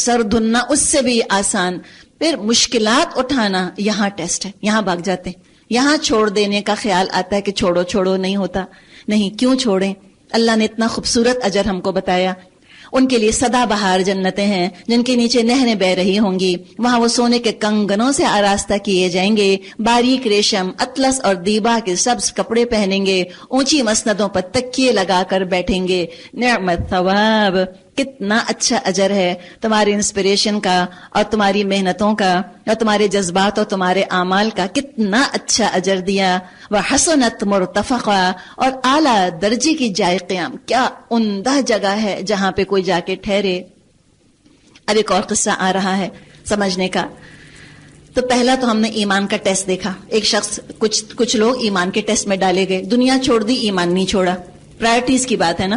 سر دھلنا اس سے بھی آسان. پھر مشکلات اٹھانا یہاں ٹیسٹ ہے, یہاں بھاگ جاتے ہیں. یہاں چھوڑ دینے کا خیال آتا ہے کہ چھوڑو چھوڑو, نہیں ہوتا. نہیں, کیوں چھوڑیں؟ اللہ نے اتنا خوبصورت اجر ہم کو بتایا. ان کے لیے سدا بہار جنتیں ہیں جن کے نیچے نہریں بہ رہی ہوں گی. وہاں وہ سونے کے کنگنوں سے آراستہ کیے جائیں گے, باریک ریشم, اطلس اور دیبا کے سبز کپڑے پہنیں گے, اونچی مسندوں پر تکیے لگا کر بیٹھیں گے. نعمت ثواب, کتنا اچھا اجر ہے تمہاری انسپریشن کا اور تمہاری محنتوں کا اور تمہارے جذبات اور تمہارے اعمال کا. کتنا اچھا اجر دیا. وحسنت مرتفقا, اور اعلیٰ درجے کی جائے قیام. کیا عمدہ جگہ ہے جہاں پہ کوئی جا کے ٹھہرے. اب ایک اور قصہ آ رہا ہے سمجھنے کا. تو پہلا تو ہم نے ایمان کا ٹیسٹ دیکھا. ایک شخص, کچھ لوگ ایمان کے ٹیسٹ میں ڈالے گئے, دنیا چھوڑ دی, ایمان نہیں چھوڑا. پرائرٹیز کی بات ہے نا.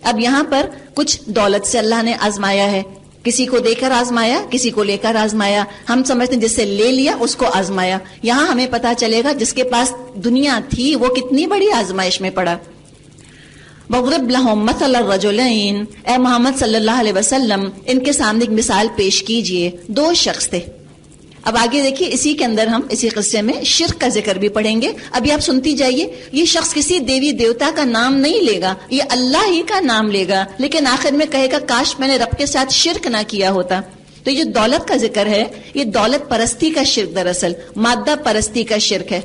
اب یہاں پر کچھ دولت سے اللہ نے آزمایا ہے, کسی کو دے کر آزمایا, کسی کو لے کر آزمایا. ہم سمجھتے ہیں جس سے لے لیا اس کو آزمایا. یہاں ہمیں پتا چلے گا جس کے پاس دنیا تھی وہ کتنی بڑی آزمائش میں پڑا. وَاضْرِبْ لَهُم مَثَلَ الرَّجُلَيْنِ, اے محمد صلی اللہ علیہ وسلم ان کے سامنے ایک مثال پیش کیجئے. دو شخص تھے. اب آگے دیکھیے, اسی کے اندر ہم اسی قصے میں شرک کا ذکر بھی پڑھیں گے. ابھی آپ سنتی جائیے. یہ شخص کسی دیوی دیوتا کا نام نہیں لے گا, یہ اللہ ہی کا نام لے گا, لیکن آخر میں کہے گا کاش میں نے رب کے ساتھ شرک نہ کیا ہوتا. تو یہ جو دولت کا ذکر ہے یہ دولت پرستی کا شرک, دراصل مادہ پرستی کا شرک ہے,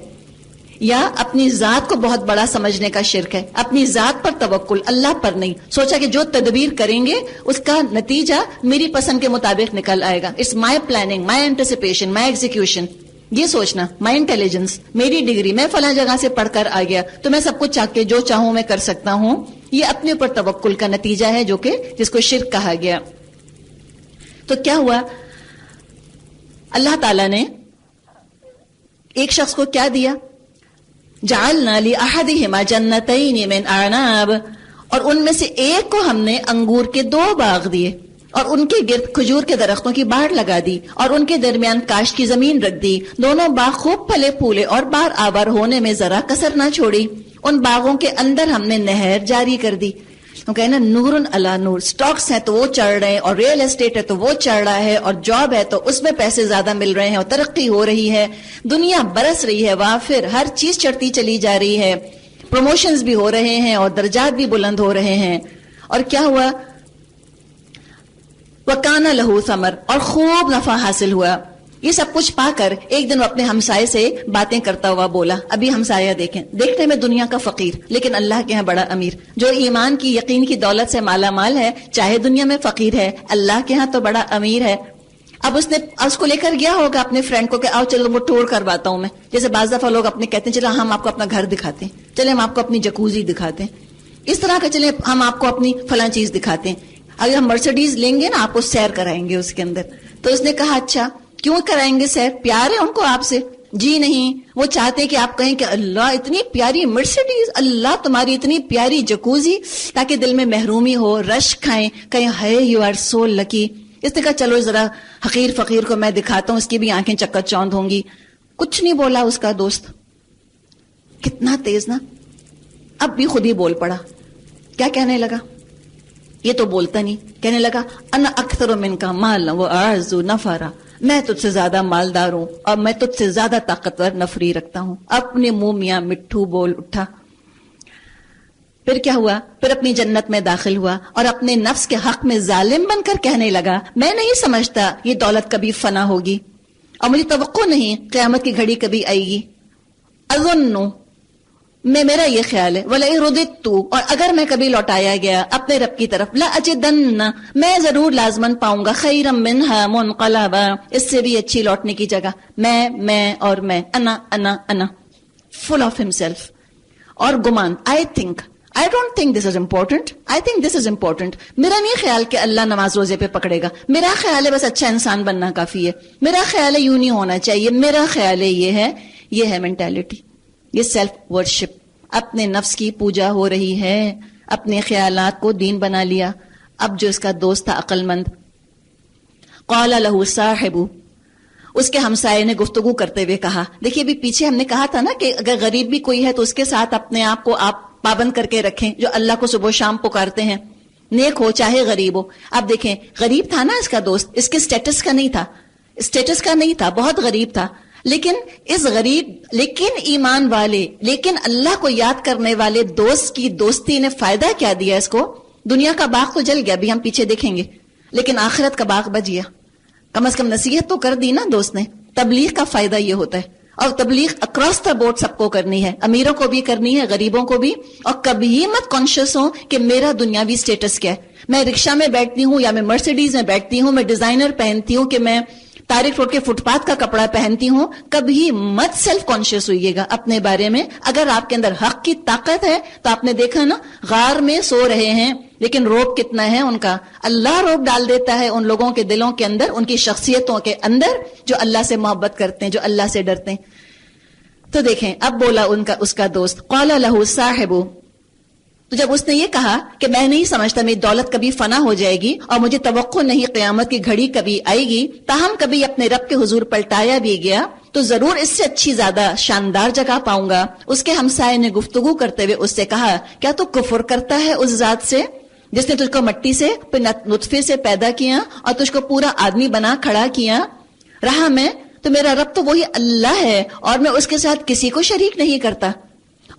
یا اپنی ذات کو بہت بڑا سمجھنے کا شرک ہے. اپنی ذات پر توکل, اللہ پر نہیں. سوچا کہ جو تدبیر کریں گے اس کا نتیجہ میری پسند کے مطابق نکل آئے گا. It's my planning, my anticipation, my execution. یہ سوچنا, مائی انٹیلیجنس, میری ڈگری, میں فلاں جگہ سے پڑھ کر آ گیا تو میں سب کچھ چاہ کے جو چاہوں میں کر سکتا ہوں. یہ اپنے اوپر توکل کا نتیجہ ہے جو کہ جس کو شرک کہا گیا. تو کیا ہوا, اللہ تعالیٰ نے ایک شخص کو کیا دیا, جعلنا لأحدهما جنتین من اعناب, اور ان میں سے ایک کو ہم نے انگور کے 2 باغ دیے اور ان کے گرد کھجور کے درختوں کی باڑ لگا دی اور ان کے درمیان کاشت کی زمین رکھ دی. دونوں باغ خوب پھلے پھولے اور بار آبار ہونے میں ذرا کسر نہ چھوڑی. ان باغوں کے اندر ہم نے نہر جاری کر دی. تو کہنا نور علی نور, سٹاکس ہیں تو وہ چڑھ رہے ہیں, اور ریل اسٹیٹ ہے تو وہ چڑھ رہا ہے, اور جاب ہے تو اس میں پیسے زیادہ مل رہے ہیں, اور ترقی ہو رہی ہے, دنیا برس رہی ہے, وافر ہر چیز چڑھتی چلی جا رہی ہے, پروموشنز بھی ہو رہے ہیں اور درجات بھی بلند ہو رہے ہیں. اور کیا ہوا, وَكَانَ لَهُ ثَمَرٌ, اور خوب نفع حاصل ہوا. یہ سب کچھ پا کر ایک دن وہ اپنے ہمسائے سے باتیں کرتا ہوا بولا. ابھی ہمسایہ دیکھیں, دیکھنے میں دنیا کا فقیر لیکن اللہ کے ہاں بڑا امیر. جو ایمان کی یقین کی دولت سے مالا مال ہے, چاہے دنیا میں فقیر ہے, اللہ کے ہاں تو بڑا امیر ہے. اب اس کو لے کر گیا ہوگا اپنے فرینڈ کو کہ آؤ چلو وہ ٹور کرواتا ہوں میں. جیسے بعض دفعہ لوگ اپنے کہتے ہیں چلو ہم آپ کو اپنا گھر دکھاتے ہیں, چلے ہم آپ کو اپنی جکوزی دکھاتے ہیں, اس طرح کا چلے ہم آپ کو اپنی فلاں چیز دکھاتے ہیں. اگر ہم مرسڈیز لیں گے نا, آپ کو سیر کرائیں گے اس کے اندر. تو اس نے کہا اچھا کیوں کرائیں گے سیر, پیار ہے ان کو آپ سے؟ جی نہیں, وہ چاہتے کہ آپ کہیں کہ اللہ اتنی پیاری مرسڈیز, اللہ تمہاری اتنی پیاری جکوزی, تاکہ دل میں محرومی ہو, رش کھائیں, کہیں ہے یو آر سو لکی. اس نے کہا چلو ذرا حقیر فقیر کو میں دکھاتا ہوں, اس کی بھی آنکھیں چکر چوند ہوں گی. کچھ نہیں بولا اس کا دوست. کتنا تیز نا. اب بھی خود ہی بول پڑا. کیا کہنے لگا, یہ تو بولتا نہیں, کہنے لگا انا اکثر منک مالا واعز نفرا, میں تجھ سے زیادہ مالدار ہوں اور میں تجھ سے زیادہ طاقتور نفری رکھتا ہوں. اپنے منہ میاں مٹھو بول اٹھا. پھر کیا ہوا, پھر اپنی جنت میں داخل ہوا اور اپنے نفس کے حق میں ظالم بن کر کہنے لگا میں نہیں سمجھتا یہ دولت کبھی فنا ہوگی, اور مجھے توقع نہیں قیامت کی گھڑی کبھی آئے گی. اظن, میرا یہ خیال ہے, وَلَئِن رُدِدتُّ, اور اگر میں کبھی لوٹایا گیا اپنے رب کی طرف, لَأَجِدَنَّ, میں ضرور لازمن پاؤں گا, خَيْرًا مِّنْهَا مُنْقَلَبًا, اس سے بھی اچھی لوٹنے کی جگہ. میں اور میں, انا full of himself. اور گمان, I don't think this is important. I think this is important. میرا نہیں خیال کہ اللہ نماز روزے پہ پکڑے گا, میرا خیال ہے بس اچھا انسان بننا کافی ہے, میرا خیال ہے یوں نہیں ہونا چاہیے, میرا خیال ہے یہ ہے مینٹالٹی, یہ سیلف ورشپ, اپنے نفس کی پوجا ہو رہی ہے, اپنے خیالات کو دین بنا لیا. اب جو اس کا دوست تھا عقل مند, قال له صاحب, اس کے ہمسائے نے گفتگو کرتے ہوئے کہا, دیکھیے ابھی پیچھے ہم نے کہا تھا نا کہ اگر غریب بھی کوئی ہے تو اس کے ساتھ اپنے آپ کو آپ پابند کر کے رکھیں, جو اللہ کو صبح و شام پکارتے ہیں. نیک ہو چاہے غریب ہو. آپ دیکھیں غریب تھا نا اس کا دوست, اس کے اسٹیٹس کا نہیں تھا, بہت غریب تھا, لیکن ایمان والے, لیکن اللہ کو یاد کرنے والے دوست کی دوستی نے فائدہ کیا دیا اس کو؟ دنیا کا باغ تو جل گیا, ابھی ہم پیچھے دیکھیں گے, لیکن آخرت کا باغ بچ گیا. کم از کم نصیحت تو کر دی نا دوست نے. تبلیغ کا فائدہ یہ ہوتا ہے, اور تبلیغ اکراس دا بورڈ سب کو کرنی ہے, امیروں کو بھی کرنی ہے, غریبوں کو بھی. اور کبھی مت کانشیس ہو کہ میرا دنیاوی سٹیٹس کیا ہے, میں رکشہ میں بیٹھتی ہوں یا میں مرسیڈیز میں بیٹھتی ہوں, میں ڈیزائنر پہنتی ہوں کہ میں طارق روڈ کے فٹ پاتھ کا کپڑا پہنتی ہوں. کبھی مت سیلف کانشیس ہوئیے گا اپنے بارے میں. اگر آپ کے اندر حق کی طاقت ہے تو آپ نے دیکھا نا, غار میں سو رہے ہیں لیکن روب کتنا ہے ان کا. اللہ روب ڈال دیتا ہے ان لوگوں کے دلوں کے اندر, ان کی شخصیتوں کے اندر, جو اللہ سے محبت کرتے ہیں, جو اللہ سے ڈرتے ہیں. تو دیکھیں اب بولا اس کا دوست, قال له صاحبہ, تو جب اس نے یہ کہا کہ میں نہیں سمجھتا میری دولت کبھی فنا ہو جائے گی اور مجھے توقع نہیں قیامت کی گھڑی کبھی آئے گی, تاہم کبھی اپنے رب کے حضور پلٹایا بھی گیا تو ضرور اس سے اچھی زیادہ شاندار جگہ پاؤں گا. اس کے ہمسائے نے گفتگو کرتے ہوئے اس سے کہا, کیا تو کفر کرتا ہے اس ذات سے جس نے تجھ کو مٹی سے پھر نطفے سے پیدا کیا اور تجھ کو پورا آدمی بنا کھڑا کیا رہا میں, تو میرا رب تو وہی اللہ ہے اور میں اس کے ساتھ کسی کو شریک نہیں کرتا.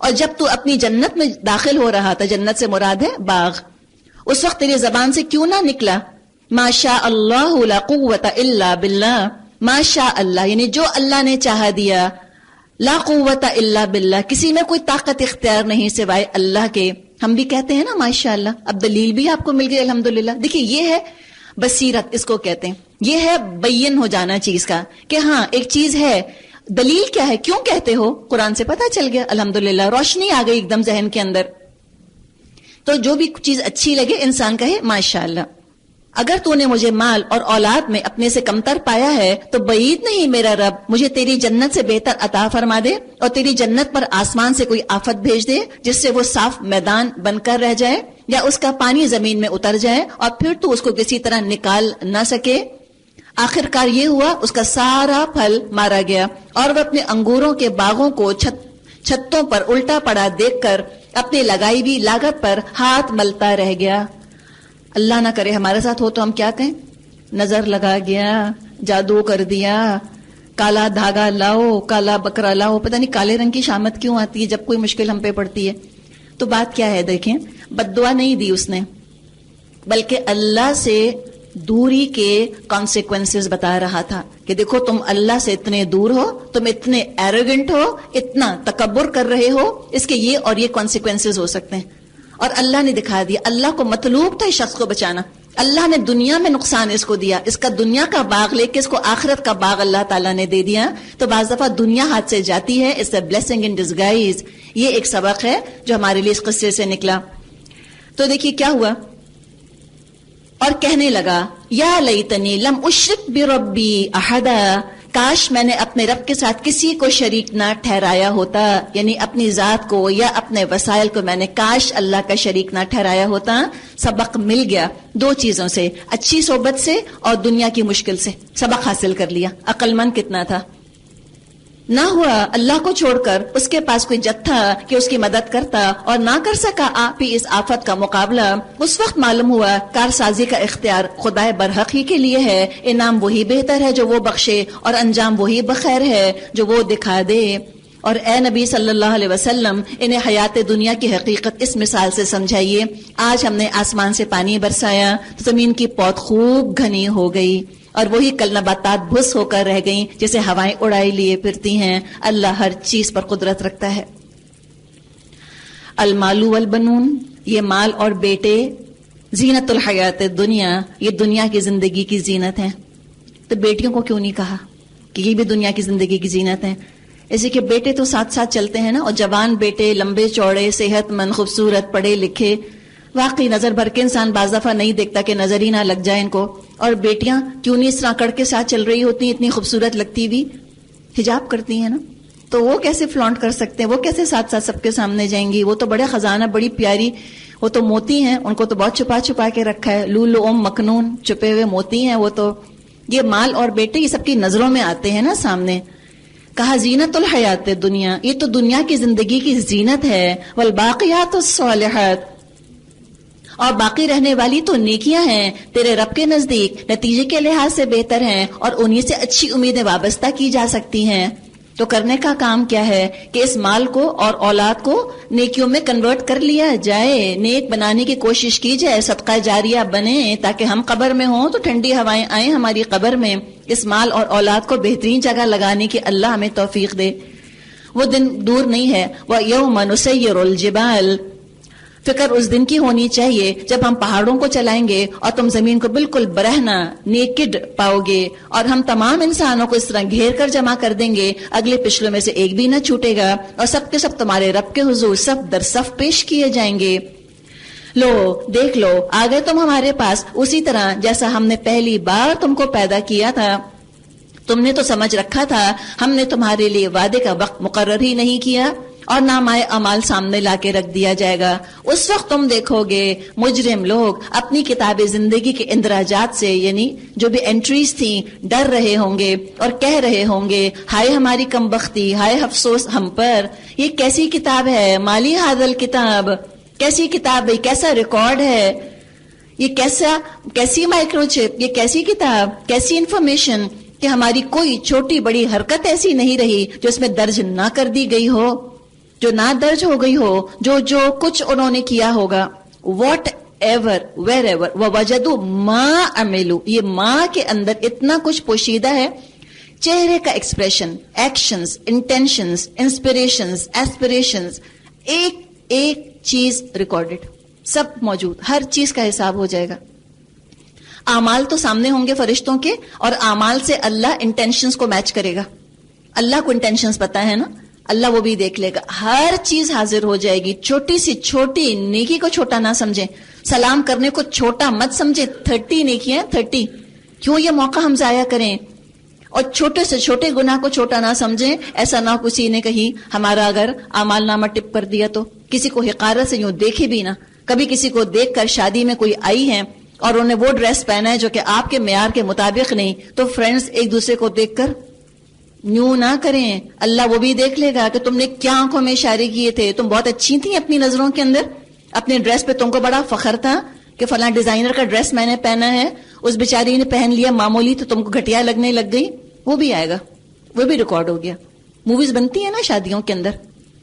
اور جب تو اپنی جنت میں داخل ہو رہا تھا, جنت سے مراد ہے باغ, اس وقت تیری زبان سے کیوں نہ نکلا ما شاء اللہ لا قوت الا باللہ, ما شاء اللہ یعنی جو اللہ نے چاہا دیا, لا قوت الا باللہ کسی میں کوئی طاقت اختیار نہیں سوائے اللہ کے. ہم بھی کہتے ہیں نا ماشاء اللہ, اب دلیل بھی آپ کو مل گئی الحمدللہ. دیکھیے یہ ہے بصیرت, اس کو کہتے ہیں, یہ ہے بین ہو جانا چیز کا کہ ہاں ایک چیز ہے. دلیل کیا ہے, کیوں کہتے ہو, قرآن سے پتہ چل گیا الحمدللہ, روشنی آ گئی ایک دم ذہن کے اندر. تو جو بھی چیز اچھی لگے انسان کہے ماشاءاللہ. اگر تو نے مجھے مال اور اولاد میں اپنے سے کمتر پایا ہے تو بعید نہیں میرا رب مجھے تیری جنت سے بہتر عطا فرما دے اور تیری جنت پر آسمان سے کوئی آفت بھیج دے جس سے وہ صاف میدان بن کر رہ جائے یا اس کا پانی زمین میں اتر جائے اور پھر تو اس کو کسی طرح نکال نہ سکے. آخر کار یہ ہوا, اس کا سارا پھل مارا گیا اور وہ اپنے انگوروں کے باغوں کو چھتوں پر الٹا پڑا دیکھ کر اپنی لگائی ہوئی لاگت پر ہاتھ ملتا رہ گیا. اللہ نہ کرے ہمارے ساتھ ہو تو ہم کیا کہیں, نظر لگا گیا, جادو کر دیا, کالا دھاگا لاؤ, کالا بکرا لاؤ. پتہ نہیں کالے رنگ کی شامت کیوں آتی ہے جب کوئی مشکل ہم پہ پڑتی ہے. تو بات کیا ہے, دیکھیں بد دعا نہیں دی اس نے, بلکہ اللہ سے دوری کے کانسیکوینسز بتا رہا تھا کہ دیکھو تم اللہ سے اتنے دور ہو, تم اتنے ایروگنٹ ہو, اتنا تکبر کر رہے ہو, اس کے یہ اور یہ کانسیکوینسز ہو سکتے ہیں. اور اللہ نے دکھا دیا, اللہ کو مطلوب تھا اس شخص کو بچانا. اللہ نے دنیا میں نقصان اس کو دیا, اس کا دنیا کا باغ لے کے اس کو آخرت کا باغ اللہ تعالیٰ نے دے دیا. تو بعض دفعہ دنیا ہاتھ سے جاتی ہے, it's a blessing in disguise. یہ ایک سبق ہے جو ہمارے لیے اس قصے سے نکلا. تو دیکھیے کیا ہوا, اور کہنے لگا یا لیتنی لم اشرک بربی احدا, کاش میں نے اپنے رب کے ساتھ کسی کو شریک نہ ٹھہرایا ہوتا, یعنی اپنی ذات کو یا اپنے وسائل کو میں نے کاش اللہ کا شریک نہ ٹھہرایا ہوتا. سبق مل گیا دو چیزوں سے, اچھی صحبت سے اور دنیا کی مشکل سے سبق حاصل کر لیا. عقل مند کتنا تھا. نہ ہوا اللہ کو چھوڑ کر اس کے پاس کوئی جتھا کہ اس کی مدد کرتا, اور نہ کر سکا آپ ہی اس آفت کا مقابلہ. اس وقت معلوم ہوا کارسازی کا اختیار خدائے برحق ہی کے لیے ہے. انعام وہی بہتر ہے جو وہ بخشے, اور انجام وہی بخیر ہے جو وہ دکھا دے. اور اے نبی صلی اللہ علیہ وسلم, انہیں حیات دنیا کی حقیقت اس مثال سے سمجھائیے. آج ہم نے آسمان سے پانی برسایا تو زمین کی پود خوب گھنی ہو گئی, اور وہی کل نباتات بھس ہو کر رہ گئیں جسے ہوائیں اڑائی لیے پھرتی ہیں. اللہ ہر چیز پر قدرت رکھتا ہے. المال والبنون, یہ مال اور بیٹے, زینت الحیات دنیا, یہ دنیا کی زندگی کی زینت ہیں. تو بیٹیوں کو کیوں نہیں کہا کہ یہ بھی دنیا کی زندگی کی زینت ہیں؟ ایسے کہ بیٹے تو ساتھ ساتھ چلتے ہیں نا, اور جوان بیٹے لمبے چوڑے, صحت مند, خوبصورت, پڑھے لکھے. واقعی نظر بھر کے انسان بعض دفعہ نہیں دیکھتا کہ نظر ہی نہ لگ جائے ان کو. اور بیٹیاں کیوں نہیں اس طرح کڑ کے ساتھ چل رہی ہوتی ہیں, اتنی خوبصورت لگتی بھی, حجاب کرتی ہیں نا, تو وہ کیسے فلانٹ کر سکتے ہیں, وہ کیسے ساتھ ساتھ سب کے سامنے جائیں گی؟ وہ تو بڑے خزانہ, بڑی پیاری, وہ تو موتی ہیں, ان کو تو بہت چھپا چھپا کے رکھا ہے. لولو ام مکنون, چھپے ہوئے موتی ہیں وہ تو. یہ مال اور بیٹے یہ سب کی نظروں میں آتے ہیں نا سامنے. کہا زینت الحیات دنیا, یہ تو دنیا کی زندگی کی زینت ہے. والباقیات الصالحات, اور باقی رہنے والی تو نیکیاں ہیں تیرے رب کے نزدیک نتیجے کے لحاظ سے بہتر ہیں اور انہی سے اچھی امیدیں وابستہ کی جا سکتی ہیں. تو کرنے کا کام کیا ہے کہ اس مال کو اور اولاد کو نیکیوں میں کنورٹ کر لیا جائے, نیک بنانے کی کوشش کی جائے, صدقہ جاریہ بنے تاکہ ہم قبر میں ہوں تو ٹھنڈی ہوائیں آئیں ہماری قبر میں. اس مال اور اولاد کو بہترین جگہ لگانے کی اللہ ہمیں توفیق دے. وہ دن دور نہیں ہے. وَيَوْمَ نُسَيِّرُ الْجِبَالَ, فکر اس دن کی ہونی چاہیے جب ہم پہاڑوں کو چلائیں گے اور تم زمین کو بالکل برہنا نیکڈ پاؤ گے, اور ہم تمام انسانوں کو اس طرح گھیر کر جمع کر دیں گے اگلے پچھلوں میں سے ایک بھی نہ چھوٹے گا, اور سب کے سب تمہارے رب کے حضور صف در صف پیش کیے جائیں گے. لو دیکھ لو آ گئے تم ہمارے پاس اسی طرح جیسا ہم نے پہلی بار تم کو پیدا کیا تھا. تم نے تو سمجھ رکھا تھا ہم نے تمہارے لیے وعدے کا وقت مقرر ہی نہیں کیا, اور نامۂ اعمال سامنے لا کے رکھ دیا جائے گا. اس وقت تم دیکھو گے مجرم لوگ اپنی کتاب زندگی کے اندراجات سے, یعنی جو بھی انٹریز تھیں, ڈر رہے ہوں گے اور کہہ رہے ہوں گے ہائے ہماری کمبختی, ہائے افسوس ہم پر. یہ کیسی کتاب ہے, مالی حاضل کتاب, کیسی کتاب ہے, کیسا ریکارڈ ہے, یہ کیسی مائکرو چپ, یہ کیسی کتاب, کیسی انفارمیشن کہ ہماری کوئی چھوٹی بڑی حرکت ایسی نہیں رہی جو اس میں درج نہ کر دی گئی ہو, جو نہ درج ہو گئی ہو, جو کچھ انہوں نے کیا ہوگا. واٹ ایور ویر ایور وجدوا ما عملوا, یہ ماں کے اندر اتنا کچھ پوشیدہ ہے. چہرے کا expression, actions, intentions, inspirations, aspirations, ایک ایک چیز ریکارڈڈ, سب موجود, ہر چیز کا حساب ہو جائے گا. اعمال تو سامنے ہوں گے فرشتوں کے, اور اعمال سے اللہ انٹینشنز کو میچ کرے گا. اللہ کو انٹینشنز پتا ہے نا, اللہ وہ بھی دیکھ لے گا. ہر چیز حاضر ہو جائے گی. چھوٹی سی چھوٹی نیکی کو چھوٹا نہ سمجھیں, سلام کرنے کو چھوٹا مت سمجھیں. 30 نیکیاں 30, کیوں یہ موقع ہم ضائع کریں. اور چھوٹے سے چھوٹے گناہ کو چھوٹا نہ سمجھیں. ایسا نہ کسی نے کہیں ہمارا اگر اعمال نامہ ٹپ کر دیا تو کسی کو حقارت سے یوں دیکھے بھی نہ. کبھی کسی کو دیکھ کر شادی میں کوئی آئی ہے اور انہوں نے وہ ڈریس پہنا ہے جو کہ آپ کے معیار کے مطابق نہیں, تو فرینڈز ایک دوسرے کو دیکھ کر یوں نہ کریں. اللہ وہ بھی دیکھ لے گا کہ تم نے کیا آنکھوں میں اشارے کیے تھے. تم بہت اچھی تھیں اپنی نظروں کے اندر, اپنے ڈریس پہ تم کو بڑا فخر تھا کہ فلاں ڈیزائنر کا ڈریس میں نے پہنا ہے, اس بیچاری نے پہن لیا معمولی تو تم کو گھٹیا لگنے لگ گئی. وہ بھی آئے گا, وہ بھی ریکارڈ ہو گیا. موویز بنتی ہیں نا شادیوں کے اندر,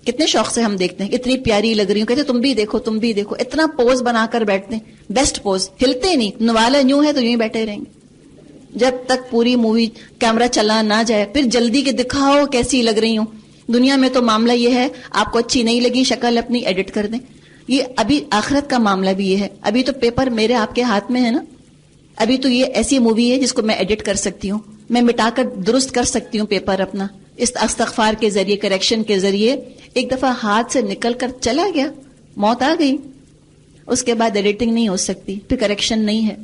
کتنے شوق سے ہم دیکھتے ہیں, اتنی پیاری لگ رہی ہوں, کہتے تم بھی دیکھو تم بھی دیکھو, اتنا پوز بنا کر بیٹھتے ہیں, بیسٹ پوز, ہلتے نہیں, نوالا یوں ہے تو یوں ہی بیٹھے رہیں گے جب تک پوری مووی کیمرہ چلا نہ جائے. پھر جلدی کے دکھاؤ کیسی لگ رہی ہوں. دنیا میں تو معاملہ یہ ہے, آپ کو اچھی نہیں لگی شکل اپنی ایڈٹ کر دیں. یہ ابھی آخرت کا معاملہ بھی یہ ہے. ابھی تو پیپر میرے آپ کے ہاتھ میں ہے نا, ابھی تو یہ ایسی مووی ہے جس کو میں ایڈٹ کر سکتی ہوں, میں مٹا کر درست کر سکتی ہوں پیپر اپنا, اس استغفار کے ذریعے, کریکشن کے ذریعے. ایک دفعہ ہاتھ سے نکل کر چلا گیا, موت آ گئی, اس کے بعد ایڈیٹنگ نہیں ہو سکتی, پھر کریکشن نہیں ہے.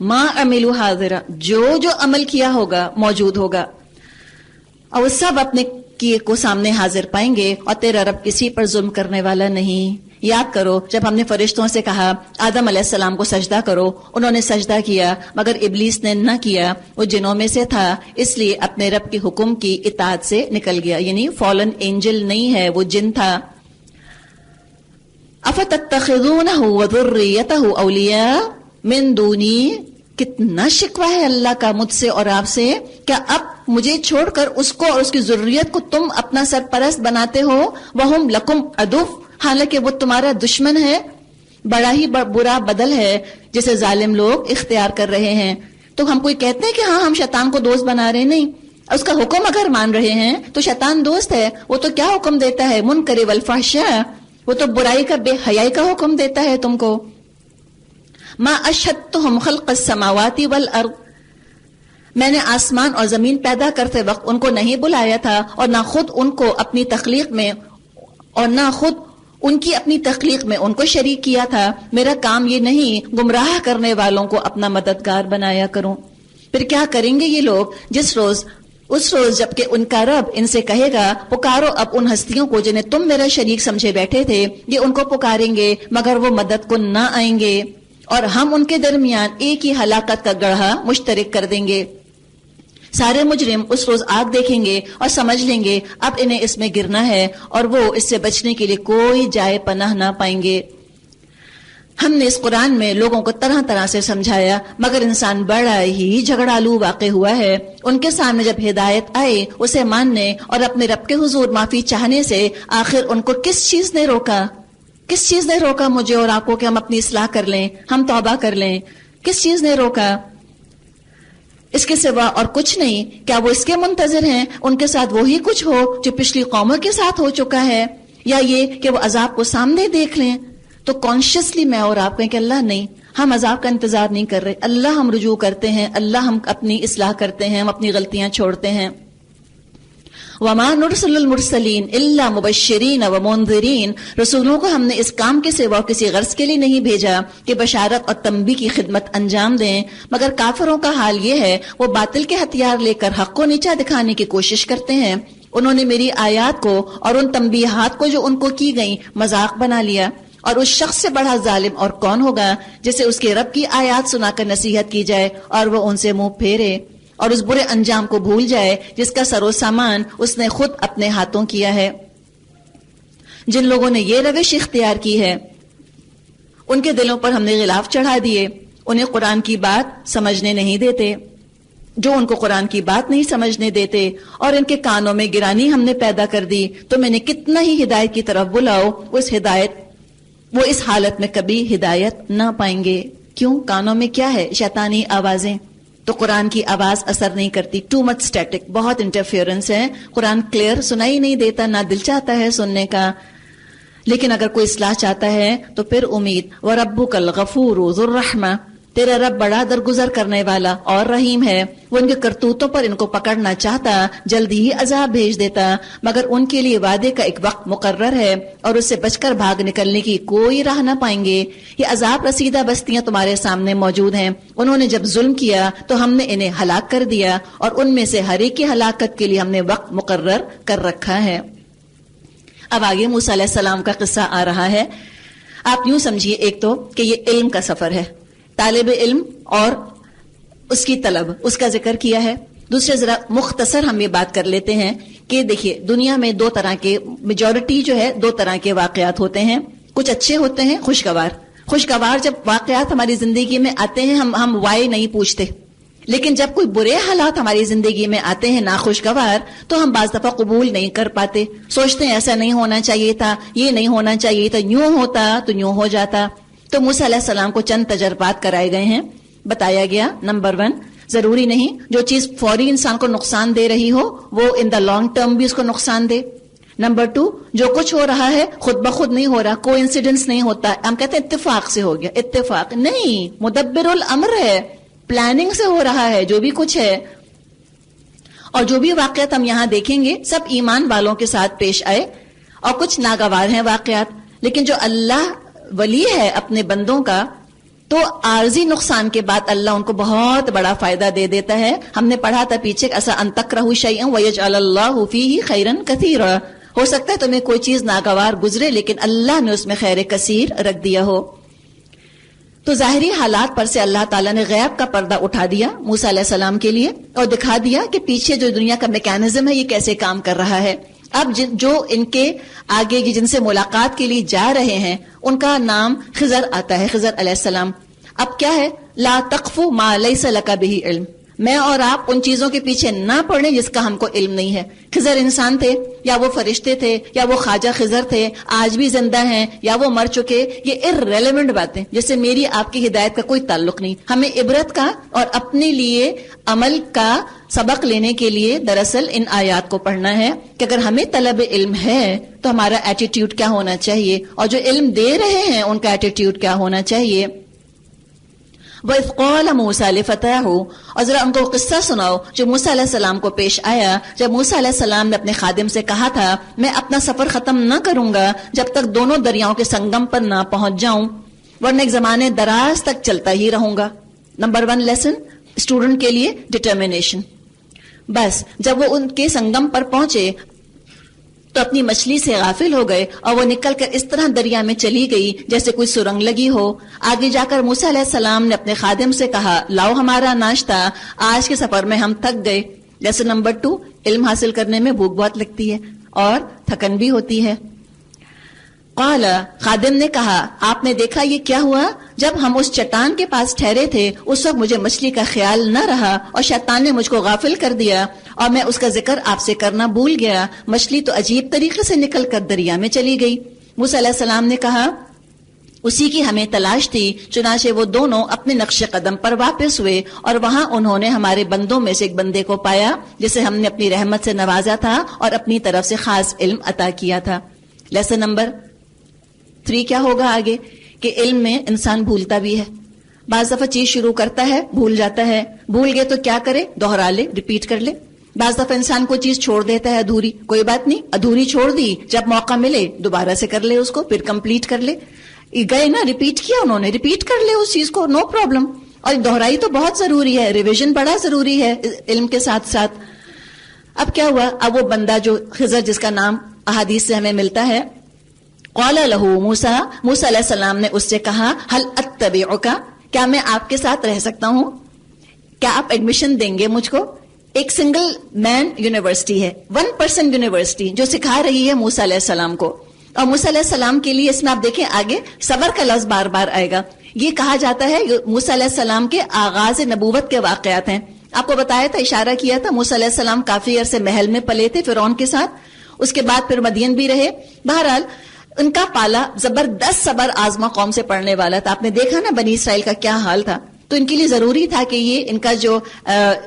ما عملوا حاضرہ, جو عمل کیا ہوگا موجود ہوگا, اور وہ سب اپنے کیے کو سامنے حاضر پائیں گے. اور تیرا رب کسی پر ظلم کرنے والا نہیں. یاد کرو جب ہم نے فرشتوں سے کہا آدم علیہ السلام کو سجدہ کرو, انہوں نے سجدہ کیا, مگر ابلیس نے نہ کیا. وہ جنوں میں سے تھا, اس لیے اپنے رب کے حکم کی اطاعت سے نکل گیا, یعنی فالن اینجل نہیں ہے, وہ جن تھا. افتتخذونہ وذریتہ اولیاء من دونی, کتنا شکوہ ہے اللہ کا مجھ سے اور آپ سے. کیا اب مجھے چھوڑ کر اس کو اور اس کی ذریت کو تم اپنا سرپرست بناتے ہو. وہم لکم عدو, حالانکہ وہ تمہارا دشمن ہے. بڑا ہی برا بدل ہے جسے ظالم لوگ اختیار کر رہے ہیں. تو ہم کوئی کہتے ہیں کہ ہاں ہم شیطان کو دوست بنا رہے, نہیں. اس کا حکم اگر مان رہے ہیں تو شیطان دوست ہے. وہ تو کیا حکم دیتا ہے, منکر والفحشاء, وہ تو برائی کا, بے حیائی کا حکم دیتا ہے تم کو. ما اشہدتہم خلق السماوات والارض, میں نے آسمان اور زمین پیدا کرتے وقت ان کو نہیں بلایا تھا, اور نہ خود ان کو اپنی تخلیق میں, اور نہ خود ان کی اپنی تخلیق میں ان کو شریک کیا تھا. میرا کام یہ نہیں گمراہ کرنے والوں کو اپنا مددگار بنایا کروں. پھر کیا کریں گے یہ لوگ اس روز جب کہ ان کا رب ان سے کہے گا پکارو اب ان ہستیوں کو جنہیں تم میرا شریک سمجھے بیٹھے تھے. یہ ان کو پکاریں گے مگر وہ مدد کو نہ آئیں گے, اور ہم ان کے درمیان ایک ہی ہلاکت کا گڑھا مشترک کر دیں گے. سارے مجرم اس روز آگ دیکھیں گے اور سمجھ لیں گے اب انہیں اس میں گرنا ہے, اور وہ اس سے بچنے کے لیے کوئی جائے پناہ نہ پائیں گے. ہم نے اس قرآن میں لوگوں کو طرح طرح سے سمجھایا، مگر انسان بڑا ہی جھگڑالو واقع ہوا ہے۔ ان کے سامنے جب ہدایت آئے اسے ماننے اور اپنے رب کے حضور معافی چاہنے سے، آخر ان کو کس چیز نے روکا؟ کس چیز نے روکا مجھے اور آپ کو کہ ہم اپنی اصلاح کر لیں، ہم توبہ کر لیں؟ کس چیز نے روکا؟ اس کے سوا اور کچھ نہیں۔ کیا وہ اس کے منتظر ہیں ان کے ساتھ وہی کچھ ہو جو پچھلی قوموں کے ساتھ ہو چکا ہے، یا یہ کہ وہ عذاب کو سامنے دیکھ لیں؟ تو کانشیسلی میں اور آپ کہیں کہ اللہ نہیں، ہم عذاب کا انتظار نہیں کر رہے، اللہ ہم رجوع کرتے ہیں، اللہ ہم اپنی اصلاح کرتے ہیں، ہم اپنی غلطیاں چھوڑتے ہیں۔ وَمَا نُرْسِلُ الْمُرْسَلِينَ إِلَّا مُبَشِّرِينَ وَمُنذِرِينَ، رسولوں کو ہم نے اس کام کے سوا کسی غرض کے لیے نہیں بھیجا کہ بشارت اور تنبیہ کی خدمت انجام دیں، مگر کافروں کا حال یہ ہے وہ باطل کے ہتھیار لے کر حق کو نیچا دکھانے کی کوشش کرتے ہیں۔ انہوں نے میری آیات کو اور ان تنبیہات کو جو ان کو کی گئیں مذاق بنا لیا، اور اس شخص سے بڑا ظالم اور کون ہوگا جسے اس کے رب کی آیات سنا کر نصیحت کی جائے اور وہ ان سے منہ پھیرے اور اس برے انجام کو بھول جائے جس کا سر و سامان اس نے خود اپنے ہاتھوں کیا ہے۔ جن لوگوں نے یہ روش اختیار کی ہے ان کے دلوں پر ہم نے غلاف چڑھا دیے، انہیں قرآن کی بات سمجھنے نہیں دیتے، جو ان کو قرآن کی بات نہیں سمجھنے دیتے، اور ان کے کانوں میں گرانی ہم نے پیدا کر دی۔ تو میں نے کتنا ہی ہدایت کی طرف بلاؤ، وہ اس حالت میں کبھی ہدایت نہ پائیں گے۔ کیوں؟ کانوں میں کیا ہے؟ شیطانی آوازیں۔ تو قرآن کی آواز اثر نہیں کرتی، ٹو مچ اسٹیٹک، بہت انٹرفیئرنس ہے، قرآن کلیئر سنائی نہیں دیتا، نہ دل چاہتا ہے سننے کا۔ لیکن اگر کوئی اصلاح چاہتا ہے تو پھر امید، وَرَبُّكَ الْغَفُورُ ذُو الرَّحْمَةِ، تیرا رب بڑا درگزر کرنے والا اور رحیم ہے، وہ ان کے کرتوتوں پر ان کو پکڑنا چاہتا جلدی ہی عذاب بھیج دیتا، مگر ان کے لیے وعدے کا ایک وقت مقرر ہے اور اس سے بچ کر بھاگ نکلنے کی کوئی راہ نہ پائیں گے۔ یہ عذاب رسیدہ بستیاں تمہارے سامنے موجود ہیں، انہوں نے جب ظلم کیا تو ہم نے انہیں ہلاک کر دیا، اور ان میں سے ہر ایک کی ہلاکت کے لیے ہم نے وقت مقرر کر رکھا ہے۔ اب آگے موسیٰ علیہ السلام کا قصہ آ رہا ہے۔ آپ یوں سمجھیے، ایک تو کہ یہ علم کا سفر ہے، طالب علم اور اس کی طلب، اس کا ذکر کیا ہے۔ دوسرے ذرا مختصر ہم یہ بات کر لیتے ہیں کہ دیکھیے دنیا میں دو طرح کے، میجورٹی جو ہے دو طرح کے واقعات ہوتے ہیں، کچھ اچھے ہوتے ہیں، خوشگوار جب واقعات ہماری زندگی میں آتے ہیں ہم وائی نہیں پوچھتے، لیکن جب کوئی برے حالات ہماری زندگی میں آتے ہیں ناخوشگوار تو ہم بعض دفعہ قبول نہیں کر پاتے، سوچتے ہیں ایسا نہیں ہونا چاہیے تھا، یہ نہیں ہونا چاہیے تھا، یوں ہوتا تو یوں ہو جاتا۔ تو موسیٰ علیہ السلام کو چند تجربات کرائے گئے ہیں، بتایا گیا نمبر 1، ضروری نہیں جو چیز فوری انسان کو نقصان دے رہی ہو وہ ان دا لانگ ٹرم بھی اس کو نقصان دے۔ نمبر 2، جو کچھ ہو رہا ہے خود بخود نہیں ہو رہا، کوئی انسیڈنس نہیں ہوتا، ہم کہتے ہیں اتفاق سے ہو گیا، اتفاق نہیں، مدبر الامر ہے، پلاننگ سے ہو رہا ہے جو بھی کچھ ہے۔ اور جو بھی واقعات ہم یہاں دیکھیں گے سب ایمان والوں کے ساتھ پیش آئے، اور کچھ ناگوار ہیں واقعات، لیکن جو اللہ ولی ہے اپنے بندوں کا تو عارضی نقصان کے بعد اللہ ان کو بہت بڑا فائدہ دے دیتا ہے۔ ہم نے پڑھا تھا پیچھے، ایسا ان تکرہوا شیئا ویجعل اللہ فیہ خیرا کثیرا، ہو سکتا ہے تمہیں کوئی چیز ناگوار گزرے لیکن اللہ نے اس میں خیر کثیر رکھ دیا ہو۔ تو ظاہری حالات پر سے اللہ تعالیٰ نے غیب کا پردہ اٹھا دیا موسیٰ علیہ السلام کے لیے اور دکھا دیا کہ پیچھے جو دنیا کا میکینزم ہے یہ کیسے کام کر رہا ہے۔ اب جو ان کے آگے جن سے ملاقات کے لیے جا رہے ہیں ان کا نام خضر آتا ہے، خضر علیہ السلام۔ اب کیا ہے؟ لا تقف ما لیس لک بہ علم، میں اور آپ ان چیزوں کے پیچھے نہ پڑیں جس کا ہم کو علم نہیں ہے۔ خضر انسان تھے یا وہ فرشتے تھے یا وہ خواجہ خضر تھے، آج بھی زندہ ہیں یا وہ مر چکے، یہ ارریلیونٹ باتیں جس سے میری آپ کی ہدایت کا کوئی تعلق نہیں۔ ہمیں عبرت کا اور اپنے لیے عمل کا سبق لینے کے لیے دراصل ان آیات کو پڑھنا ہے کہ اگر ہمیں طلب علم ہے تو ہمارا ایٹیٹیوڈ کیا ہونا چاہیے، اور جو علم دے رہے ہیں ان کا ایٹیٹیوڈ کیا ہونا چاہیے۔ وَإِذْ قَالَ مُوسَىٰ لِفَتَاهُ، اور ذرا ان کو قصہ سناؤ جو موسیٰ علیہ السلام کو پیش آیا جب موسیٰ علیہ السلام نے اپنے خادم سے کہا تھا میں اپنا سفر ختم نہ کروں گا جب تک دونوں دریاؤں کے سنگم پر نہ پہنچ جاؤں، ورنہ ایک زمانے دراز تک چلتا ہی رہوں گا۔ نمبر 1 لیسن اسٹوڈنٹ کے لیے، ڈٹرمنیشن۔ بس جب وہ ان کے سنگم پر پہنچے تو اپنی مچھلی سے غافل ہو گئے اور وہ نکل کر اس طرح دریا میں چلی گئی جیسے کوئی سرنگ لگی ہو۔ آگے جا کر موسیٰ علیہ السلام نے اپنے خادم سے کہا لاؤ ہمارا ناشتہ، آج کے سفر میں ہم تھک گئے۔ جیسے نمبر 2، علم حاصل کرنے میں بھوک بہت لگتی ہے اور تھکن بھی ہوتی ہے۔ قال خادم نے کہا آپ نے دیکھا یہ کیا ہوا؟ جب ہم اس چٹان کے پاس ٹھہرے تھے اس وقت مجھے مچھلی کا خیال نہ رہا اور شیطان نے مجھ کو غافل کر دیا اور میں اس کا ذکر آپ سے کرنا بھول گیا. مچھلی تو عجیب طریقے سے نکل کر دریا میں چلی گئی. موسیٰ علیہ السلام نے کہا اسی کی ہمیں تلاش تھی. چنانچہ وہ دونوں اپنے نقش قدم پر واپس ہوئے اور وہاں انہوں نے ہمارے بندوں میں سے ایک بندے کو پایا جسے ہم نے اپنی رحمت سے نوازا تھا اور اپنی طرف سے خاص علم عطا کیا تھا. لیسن نمبر 3 کیا ہوگا آگے کہ علم میں انسان بھولتا بھی ہے. بعض دفعہ چیز شروع کرتا ہے بھول جاتا ہے. بھول گئے تو کیا کرے؟ دوہرا لے، ریپیٹ کر لے. بعض دفعہ انسان کو چیز چھوڑ دیتا ہے ادھوری، کوئی بات نہیں، ادھوری چھوڑ دی، جب موقع ملے دوبارہ سے کر لے اس کو، پھر کمپلیٹ کر لے. گئے نا، ریپیٹ کیا انہوں نے، ریپیٹ کر لے اس چیز کو، نو پرابلم. اور دہرائی تو بہت ضروری ہے، ریویژن بڑا ضروری ہے علم کے ساتھ ساتھ. اب کیا ہوا؟ اب وہ بندہ جو خضر جس کا نام احادیث سے ہمیں ملتا ہے، قال له موسیٰ، موسیٰ علیہ السلام نے اس سے کہا هل اتبعک، کیا میں آپ کے ساتھ رہ سکتا ہوں؟ کیا آپ ایڈمیشن دیں گے مجھ کو؟ ایک سنگل مین یونیورسٹی ہے، 1% یونیورسٹی جو سکھا رہی ہے موسیٰ علیہ السلام کو. اور موسیٰ علیہ السلام کے لیے اس میں آپ دیکھیں آگے صبر کا لفظ بار بار آئے گا. یہ کہا جاتا ہے موسیٰ علیہ السلام کے آغاز نبوت کے واقعات ہیں. آپ کو بتایا تھا، اشارہ کیا تھا، موسیٰ علیہ السلام کافی عرصے محل میں پلے تھے فرعون کے ساتھ، اس کے بعد پھر مدین بھی رہے. بہرحال ان کا پالا زبردست صبر آزما قوم سے پڑھنے والا تھا. آپ نے دیکھا نا بنی اسرائیل کا کیا حال تھا. تو ان کے لیے ضروری تھا کہ یہ ان کا جو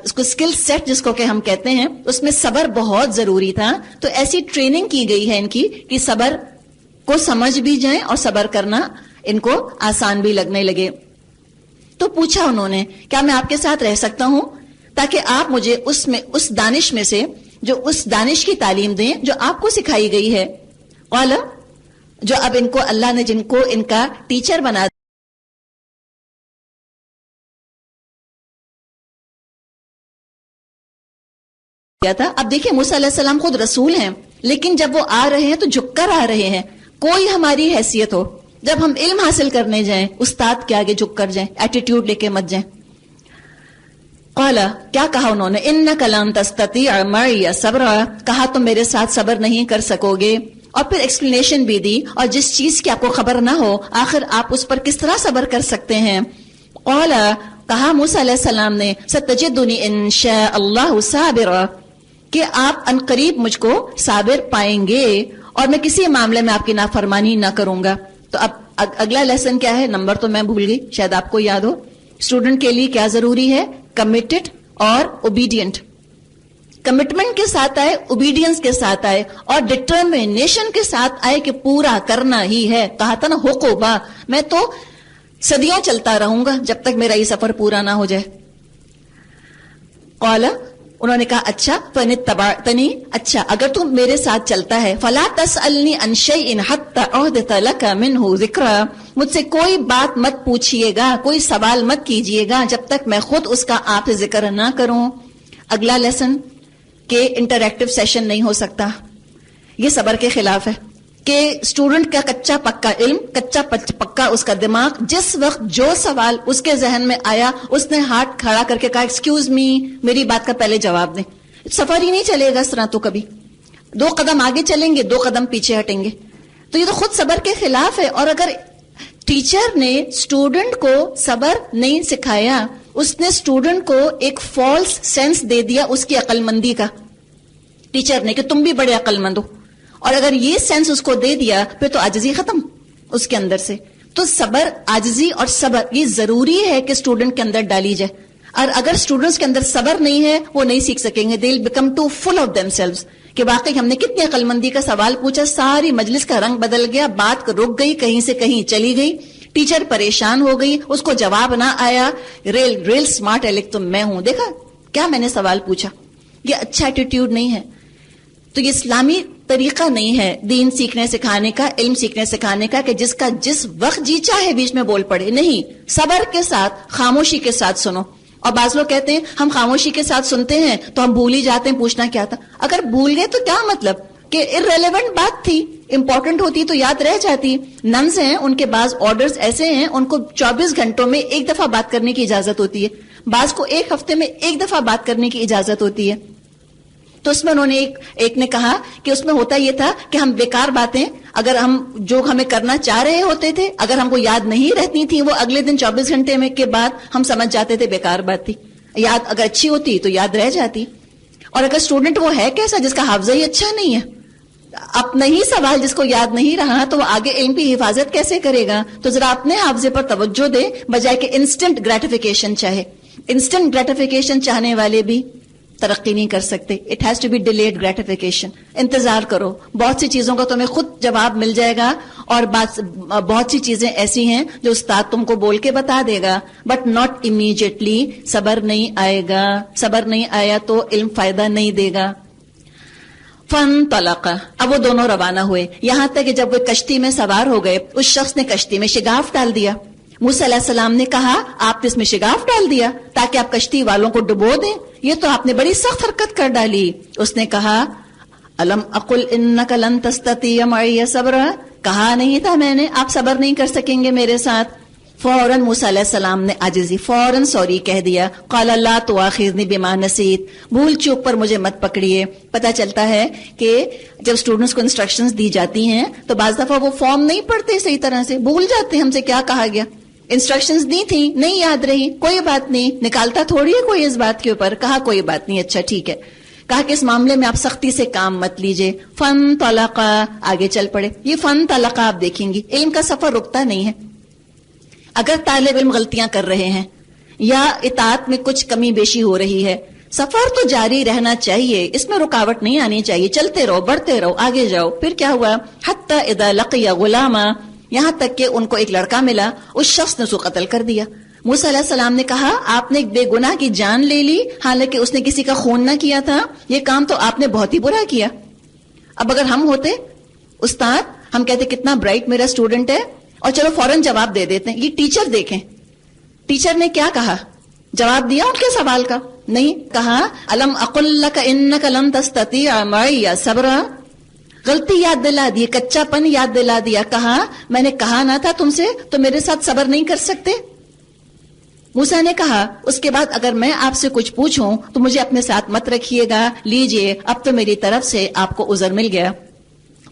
اس کو اسکل سیٹ جس کو کہ ہم کہتے ہیں، اس میں صبر بہت ضروری تھا. تو ایسی ٹریننگ کی گئی ہے ان کی کہ صبر کو سمجھ بھی جائیں اور صبر کرنا ان کو آسان بھی لگنے لگے. تو پوچھا انہوں نے کیا میں آپ کے ساتھ رہ سکتا ہوں تاکہ آپ مجھے اس دانش میں سے جو اس دانش کی تعلیم دیں جو آپ کو سکھائی گئی ہے. قال، جو اب ان کو اللہ نے جن کو ان کا ٹیچر بنا دیا تھا. اب دیکھیں موسیٰ علیہ السلام خود رسول ہیں، لیکن جب وہ آ رہے ہیں تو جھک کر آ رہے ہیں. کوئی ہماری حیثیت ہو، جب ہم علم حاصل کرنے جائیں استاد کے آگے جھک کر جائیں، ایٹیٹیوڈ لے کے مت جائیں. قال، کیا کہا انہوں نے؟ انک لن تستطیع معی صبرا، کہا تم میرے ساتھ صبر نہیں کر سکو گے. اور پھر ایکسپلینیشن بھی دی، اور جس چیز کی آپ کو خبر نہ ہو آخر آپ اس پر کس طرح صبر کر سکتے ہیں. قال، کہا موسیٰ علیہ السلام نے ستجدنی ان شاء اللہ صابرا، کہ آپ ان قریب مجھ کو صابر پائیں گے اور میں کسی معاملے میں آپ کی نافرمانی نہ کروں گا. تو اب اگلا لیسن کیا ہے؟ نمبر تو میں بھول گئی، شاید آپ کو یاد ہو. اسٹوڈنٹ کے لیے کیا ضروری ہے؟ کمیٹڈ اور اوبیڈینٹ. کمٹمنٹ کے ساتھ آئے، اوبیڈینس کے ساتھ آئے اور ڈٹرمنیشن کے ساتھ آئے کہ پورا کرنا ہی ہے. کہا تھا نا حقوبہ، میں تو صدیاں چلتا رہوں گا جب تک میرا یہ سفر پورا نہ ہو جائے. قال، انہوں نے کہا اچھا فَإِنِ اتَّبَعْتَنِي، اچھا اگر تم میرے ساتھ چلتا ہے، فَلَا تَسْأَلْنِي عَنْ شَيْءٍ حَتَّى أُحْدِثَ لَكَ مِنْهُ ذِكْرًا، مجھ سے کوئی بات مت پوچھئے گا، کوئی سوال مت کیجئے گا جب تک میں خود اس کا آپ سے ذکر نہ کروں. اگلا لیسن کہ انٹریکٹیو سیشن نہیں ہو سکتا. یہ صبر کے خلاف ہے کہ اسٹوڈنٹ کا کچا پکا علم، کچا پکا اس کا دماغ، جس وقت جو سوال اس کے ذہن میں آیا اس نے ہاتھ کھڑا کر کے کہا ایکسکیوز می، میری بات کا پہلے جواب دیں. سفر ہی نہیں چلے گا اس طرح. تو کبھی 2 قدم آگے چلیں گے، 2 قدم پیچھے ہٹیں گے. تو یہ تو خود صبر کے خلاف ہے. اور اگر ٹیچر نے اسٹوڈنٹ کو صبر نہیں سکھایا، اس نے اسٹوڈنٹ کو ایک فالس سینس دے دیا اس کی عقل مندی کا، ٹیچر نے، کہ تم بھی بڑے عقل مند ہو. اور اگر یہ سینس اس کو دے دیا پھر تو عاجزی ختم اس کے اندر سے. تو صبر، عاجزی اور صبر یہ ضروری ہے کہ اسٹوڈنٹ کے اندر ڈالی جائے. اور اگر اسٹوڈنٹس کے اندر صبر نہیں ہے وہ نہیں سیکھ سکیں گے. they'll become too full of themselves کہ واقعی ہم نے کتنی عقل مندی کا سوال پوچھا، ساری مجلس کا رنگ بدل گیا، بات رک گئی، کہیں سے کہیں چلی گئی، ٹیچر پریشان ہو گئی، اس کو جواب نہ آیا. ریل سمارٹ الیکٹ تو میں ہوں، دیکھا کیا میں نے سوال پوچھا. یہ اچھا ایٹیٹیوڈ نہیں ہے. تو یہ اسلامی طریقہ نہیں ہے دین سیکھنے سکھانے کا، علم سیکھنے سکھانے کا، کہ جس کا جس وقت جی چاہے بیچ میں بول پڑے. نہیں، صبر کے ساتھ، خاموشی کے ساتھ سنو. اور بعض لوگ کہتے ہیں ہم خاموشی کے ساتھ سنتے ہیں تو ہم بھول ہی جاتے ہیں پوچھنا کیا تھا. اگر بھول گئے تو کیا مطلب کہ irrelevant بات تھی، امپورٹنٹ ہوتی تو یاد رہ جاتی. ننز ہیں، ان کے بعض آرڈرز ایسے ہیں ان کو 24 گھنٹوں میں ایک دفعہ بات کرنے کی اجازت ہوتی ہے، بعض کو ایک ہفتے میں ایک دفعہ بات کرنے کی اجازت ہوتی ہے. تو اس میں انہوں نے ایک نے کہا کہ اس میں ہوتا یہ تھا کہ ہم بیکار باتیں اگر ہم جو ہمیں کرنا چاہ رہے ہوتے تھے اگر ہم کو یاد نہیں رہتی تھی وہ اگلے دن 24 گھنٹے میں کے بعد ہم سمجھ جاتے تھے بیکار بات تھی. یاد اگر اچھی ہوتی تو یاد رہ جاتی. اور اگر اسٹوڈنٹ وہ ہے کیسا جس کا حافظہ ہی اچھا نہیں ہے, اپنا ہی سوال جس کو یاد نہیں رہا تو وہ آگے علم کی حفاظت کیسے کرے گا؟ تو ذرا اپنے حافظے پر توجہ دے بجائے کہ انسٹنٹ گریٹیفیکیشن چاہے. انسٹنٹ گریٹیفیکیشن چاہنے والے بھی ترقی نہیں کر سکتے. It has to be delayed gratification. انتظار کرو, بہت سی چیزوں کا تمہیں خود جواب مل جائے گا, اور بہت سی چیزیں ایسی ہیں جو استاد تم کو بول کے بتا دے گا, بٹ ناٹ امیجیٹلی. صبر نہیں آئے گا, صبر نہیں آیا تو علم فائدہ نہیں دے گا. فانطلقا, اب وہ دونوں روانہ ہوئے, یہاں تک کہ جب وہ کشتی میں سوار ہو گئے اس شخص نے کشتی میں شگاف ڈال دیا. موسیٰ علیہ السلام نے کہا آپ نے اس میں شگاف ڈال دیا تاکہ آپ کشتی والوں کو ڈبو دیں, یہ تو آپ نے بڑی سخت حرکت کر ڈالی. اس نے کہا الم اقل انک لن تستطیع معی صبرا, کہا نہیں تھا میں نے آپ صبر نہیں کر سکیں گے میرے ساتھ. فوراً موسیٰ علیہ السلام نے عاجزی فوراً سوری کہہ دیا. قال لا تؤاخذنی بما نسیت, بھول چوک پر مجھے مت پکڑیے. پتہ چلتا ہے کہ جب اسٹوڈنٹس کو انسٹرکشنز دی جاتی ہیں تو بعض دفعہ وہ فارم نہیں پڑھتے صحیح طرح سے, بھول جاتے ہم سے کیا کہا گیا. انسٹرکشنز دی تھی نہیں یاد رہی, کوئی بات نہیں, نکالتا تھوڑی ہے کوئی اس بات کے اوپر. کہا کوئی بات نہیں, اچھا ٹھیک ہے. کہا کہ اس معاملے میں آپ سختی سے کام مت لیجئے. فانطلقا, آگے چل پڑے. یہ فانطلقا آپ دیکھیں گی علم کا سفر رکتا نہیں ہے. اگر طالب علم غلطیاں کر رہے ہیں یا اطاعت میں کچھ کمی بیشی ہو رہی ہے, سفر تو جاری رہنا چاہیے, اس میں رکاوٹ نہیں آنی چاہیے. چلتے رہو, بڑھتے رہو, آگے جاؤ. پھر کیا ہوا؟ حتی اذا لقی غلاما, یہاں تک کہ ان کو ایک لڑکا ملا, اس شخص نے اس کو قتل کر دیا. موسیٰ علیہ السلام نے کہا آپ نے ایک بے گناہ کی جان لے لی, حالانکہ اس نے کسی کا خون نہ کیا تھا. یہ کام تو آپ نے بہت ہی برا کیا. اب اگر ہم ہوتے استاد, ہم کہتے کتنا برائٹ میرا اسٹوڈنٹ ہے, اور چلو فوراً جواب دے دیتے ہیں. یہ ٹیچر دیکھیں, ٹیچر نے کیا کہا, جواب دیا ان کے سوال کا نہیں. کہا الم اقل لک انک لن تستطیع معی صبرا, غلطی یاد دلا دی, کچا پن یاد دلا دیا. کہا میں نے کہا نہ تھا تم سے تو میرے ساتھ صبر نہیں کر سکتے. موسیٰ نے کہا اس کے بعد اگر میں آپ سے کچھ پوچھوں تو مجھے اپنے ساتھ مت رکھیے گا, لیجئے اب تو میری طرف سے آپ کو عذر مل گیا.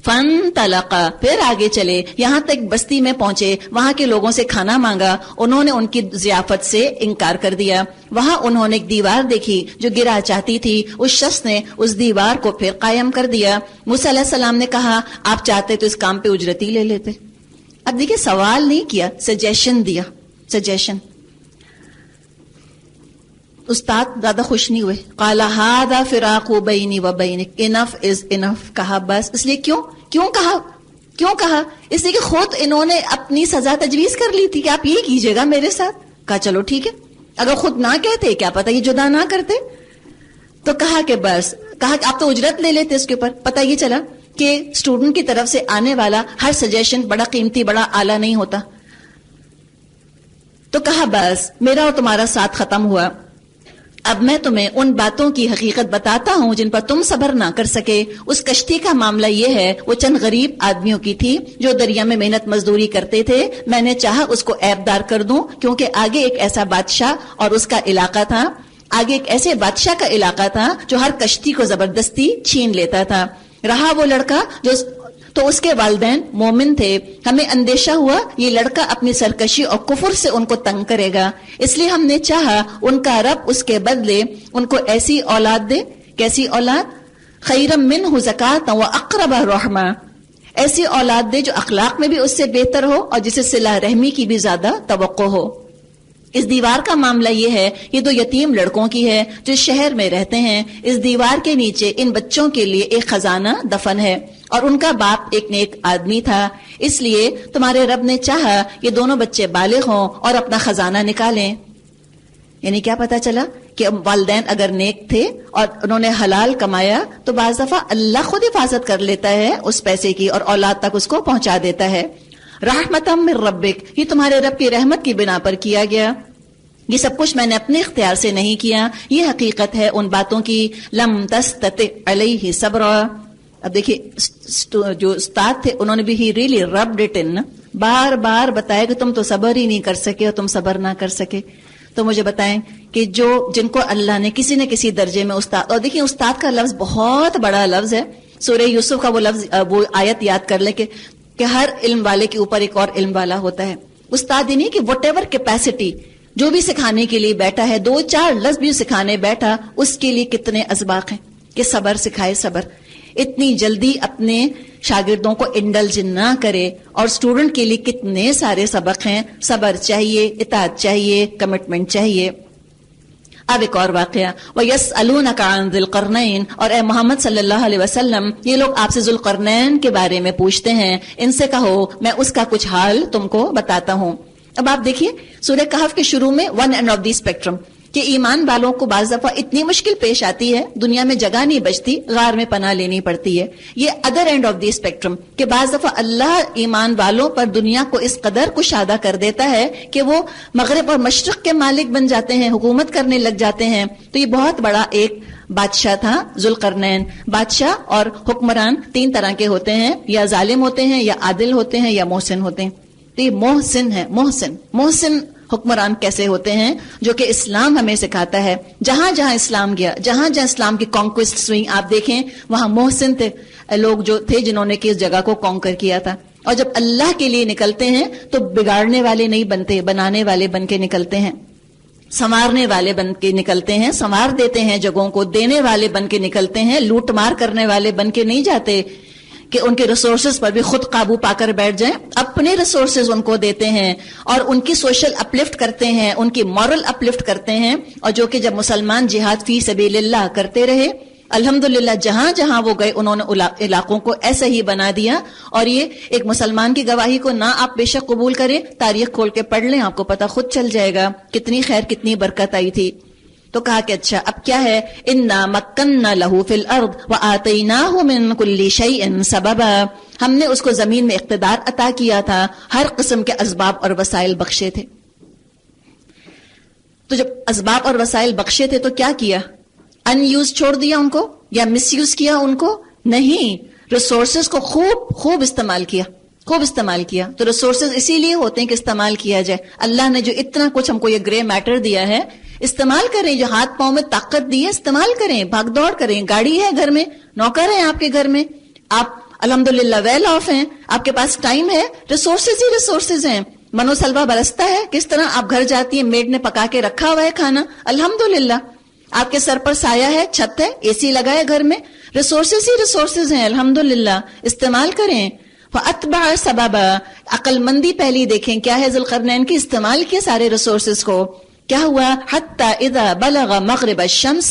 فانطلقا, پھر آگے چلے, یہاں تک بستی میں پہنچے, وہاں کے لوگوں سے کھانا مانگا, انہوں نے ان کی ضیافت سے انکار کر دیا. وہاں انہوں نے ایک دیوار دیکھی جو گرا چاہتی تھی, اس شخص نے اس دیوار کو پھر قائم کر دیا. موسیٰ علیہ السلام نے کہا آپ چاہتے تو اس کام پہ اجرت ہی لے لیتے. اب دیکھیں سوال نہیں کیا, سجیشن دیا, سجیشن. استاد زیادہ خوش نہیں ہوئے. قال ھذا فراق بینی و بینک, انف از انف, کہا بس. اس لیے کیوں کہا اس لیے کہ خود انہوں نے اپنی سزا تجویز کر لی تھی کہ آپ یہ کیجئے گا میرے ساتھ. کہا چلو ٹھیک ہے, اگر خود نہ کہتے کیا پتہ یہ جدا نہ کرتے. تو کہا کہ بس, کہا کہ آپ تو اجرت لے لیتے اس کے اوپر. پتہ یہ چلا کہ اسٹوڈنٹ کی طرف سے آنے والا ہر سجیشن بڑا قیمتی بڑا اعلیٰ نہیں ہوتا. تو کہا بس میرا اور تمہارا ساتھ ختم ہوا, اب میں تمہیں ان باتوں کی حقیقت بتاتا ہوں جن پر تم صبر نہ کر سکے. اس کشتی کا معاملہ یہ ہے, وہ چند غریب آدمیوں کی تھی جو دریا میں محنت مزدوری کرتے تھے. میں نے چاہا اس کو عیب دار کر دوں, کیونکہ آگے ایک ایسا بادشاہ اور اس کا علاقہ تھا, آگے ایک ایسے بادشاہ کا علاقہ تھا جو ہر کشتی کو زبردستی چھین لیتا تھا. رہا وہ لڑکا تو اس کے والدین مومن تھے. ہمیں اندیشہ ہوا یہ لڑکا اپنی سرکشی اور کفر سے ان کو تنگ کرے گا, اس لیے ہم نے چاہا ان کا رب اس کے بدلے ان کو ایسی اولاد دے. کیسی اولاد؟ خیرم منہ زکاۃ و اقرب رحمہ, ایسی اولاد دے جو اخلاق میں بھی اس سے بہتر ہو اور جسے صلہ رحمی کی بھی زیادہ توقع ہو. اس دیوار کا معاملہ یہ ہے, یہ دو یتیم لڑکوں کی ہے جو شہر میں رہتے ہیں. اس دیوار کے نیچے ان بچوں کے لیے ایک خزانہ دفن ہے, اور ان کا باپ ایک نیک آدمی تھا. اس لیے تمہارے رب نے چاہا یہ دونوں بچے بالغ ہوں اور اپنا خزانہ نکالیں. یعنی کیا پتا چلا کہ والدین اگر نیک تھے اور انہوں نے حلال کمایا تو بعض دفعہ اللہ خود حفاظت کر لیتا ہے اس پیسے کی اور اولاد تک اس کو پہنچا دیتا ہے. رحمتم من ربک, یہ تمہارے رب کی رحمت کی بنا پر کیا گیا. یہ سب کچھ میں نے اپنے اختیار سے نہیں کیا, یہ حقیقت ہے ان باتوں کی. لم تستطع علیہ صبرا. اب دیکھیے جو استاد تھے انہوں نے بھی ہی ریلی ربڈ اٹ ان, بار بار بتایا کہ تم تو صبر ہی نہیں کر سکے اور تم صبر نہ کر سکے. تو مجھے بتائیں کہ جن کو اللہ نے کسی نہ کسی درجے میں استاد، اور دیکھیں استاد کا لفظ بہت بڑا لفظ ہے، سورہ یوسف کا وہ آیت یاد کر لیں کہ ہر علم والے کے اوپر ایک اور علم والا ہوتا ہے. استاد ہی نہیں کہ وٹ ایور کیپیسٹی، جو بھی سکھانے کے لیے بیٹھا ہے، 2-4 لفظ بھی سکھانے بیٹھا، اس کے لیے کتنے اسباق ہیں کہ صبر سکھائے. صبر اتنی جلدی اپنے شاگردوں کو انڈلج نہ کرے، اور اسٹوڈنٹ کے لیے کتنے سارے سبق ہیں. صبر چاہیے، اطاعت چاہیے، کمٹمنٹ چاہیے. اب ایک اور واقعہ، وَيَسْأَلُونَكَ عَنْ ذِي الْقَرْنَيْنِ، اور اے محمد صلی اللہ علیہ وسلم یہ لوگ آپ سے ذوالقرنین کے بارے میں پوچھتے ہیں، ان سے کہو میں اس کا کچھ حال تم کو بتاتا ہوں. اب آپ دیکھیے سورہ کہف کے شروع میں one and of the spectrum کہ ایمان والوں کو بعض دفعہ اتنی مشکل پیش آتی ہے، دنیا میں جگہ نہیں بچتی، غار میں پناہ لینی پڑتی ہے. یہ other and of the spectrum کہ بعض دفعہ اللہ ایمان والوں پر دنیا کو اس قدر کشادہ کر دیتا ہے کہ وہ مغرب اور مشرق کے مالک بن جاتے ہیں، حکومت کرنے لگ جاتے ہیں. تو یہ بہت بڑا ایک بادشاہ تھا ذوالقرنین. بادشاہ اور حکمران 3 طرح کے ہوتے ہیں، یا ظالم ہوتے ہیں، یا عادل ہوتے ہیں، یا محسن ہوتے ہیں. تو یہ محسن ہے. محسن حکمران کیسے ہوتے ہیں؟ جو کہ اسلام ہمیں سکھاتا ہے. جہاں جہاں اسلام گیا، جہاں جہاں اسلام کی کانکویسٹ ہوئی، آپ دیکھیں وہاں محسن تھے لوگ جو تھے جنہوں نے اس جگہ کو کانکر کیا تھا. اور جب اللہ کے لیے نکلتے ہیں تو بگاڑنے والے نہیں بنتے، بنانے والے بن کے نکلتے ہیں، سنوارنے والے بن کے نکلتے ہیں، سنوار دیتے ہیں جگہوں کو، دینے والے بن کے نکلتے ہیں، لوٹ مار کرنے والے بن کے نہیں جاتے کہ ان کے ریسورسز پر بھی خود قابو پا کر بیٹھ جائیں. اپنے ریسورسز ان کو دیتے ہیں اور ان کی سوشل اپلفٹ کرتے ہیں، ان کی مورل اپلفٹ کرتے ہیں. اور جو کہ جب مسلمان جہاد فی سبیل اللہ کرتے رہے، الحمدللہ جہاں جہاں وہ گئے انہوں نے علاقوں کو ایسا ہی بنا دیا. اور یہ ایک مسلمان کی گواہی کو نہ آپ بے شک قبول کریں، تاریخ کھول کے پڑھ لیں، آپ کو پتہ خود چل جائے گا کتنی خیر کتنی برکت آئی تھی. تو کہا کہ اچھا اب کیا ہے، اِنَّا مَكَّنَّا لَهُ فِي الْأَرْضِ وَآتَيْنَاهُ مِن كُلِّ شَيْءٍ سَبَبًا، ہم نے اس کو زمین میں اقتدار عطا کیا تھا، ہر قسم کے اسباب اور وسائل بخشے تھے. تو جب اسباب اور وسائل بخشے تھے تو کیا کیا؟ ان یوز چھوڑ دیا ان کو یا مس یوز کیا ان کو؟ نہیں، ریسورسز کو خوب استعمال کیا، خوب استعمال کیا. تو ریسورسز اسی لیے ہوتے ہیں کہ استعمال کیا جائے. اللہ نے جو اتنا کچھ ہم کو یہ گرے میٹر دیا ہے، استعمال کریں. جو ہاتھ پاؤں میں طاقت دی ہے استعمال کریں، بھاگ دوڑ کریں. گاڑی ہے گھر میں، نوکر ہے آپ کے گھر میں، آپ الحمدللہ ویل آف ہیں، آپ کے پاس ٹائم ہے، ریسورسز ہی ریسورسز ہیں. منو سلوا برستا ہے، کس طرح آپ گھر جاتی ہیں، میڈ نے پکا کے رکھا ہوا ہے کھانا، الحمدللہ. آپ کے سر پر سایہ ہے، چھت ہے، اے سی لگا ہے گھر میں، ریسورسز ہی ریسورسز ہیں، الحمدللہ. استعمال کریں. فَأَتْبَعَ سَبَبًا، عقل مندی پہلی دیکھیں کیا ہے ذوالقرنین کی، استعمال کیا سارے ریسورسز کو. کیا ہوا؟ حتی اذا بلغ مغرب الشمس،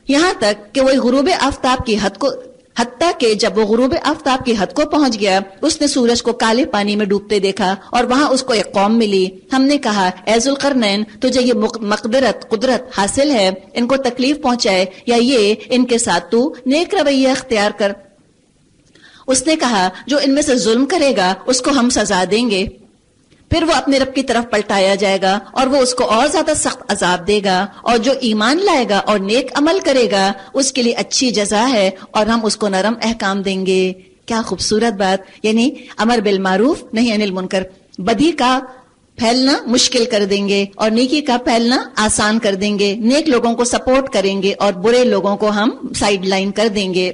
یہاں تک کہ وہ غروب آفتاب کی حد کو، حتیٰ کہ جب وہ غروب آفتاب کی حد کو پہنچ گیا، اس نے سورج کو کالے پانی میں ڈوبتے دیکھا اور وہاں اس کو ایک قوم ملی. ہم نے کہا اے ذوالقرنین تجھے یہ قدرت حاصل ہے، ان کو تکلیف پہنچائے یا یہ ان کے ساتھ تو نیک رویہ اختیار کر. اس نے کہا جو ان میں سے ظلم کرے گا اس کو ہم سزا دیں گے، پھر وہ اپنے رب کی طرف پلٹایا جائے گا اور وہ اس کو اور زیادہ سخت عذاب دے گا. اور جو ایمان لائے گا اور نیک عمل کرے گا اس کے لیے اچھی جزا ہے اور ہم اس کو نرم احکام دیں گے. کیا خوبصورت بات، یعنی امر بالمعروف نہی عن المنکر، بدی کا پھیلنا مشکل کر دیں گے اور نیکی کا پھیلنا آسان کر دیں گے. نیک لوگوں کو سپورٹ کریں گے اور برے لوگوں کو ہم سائیڈ لائن کر دیں گے.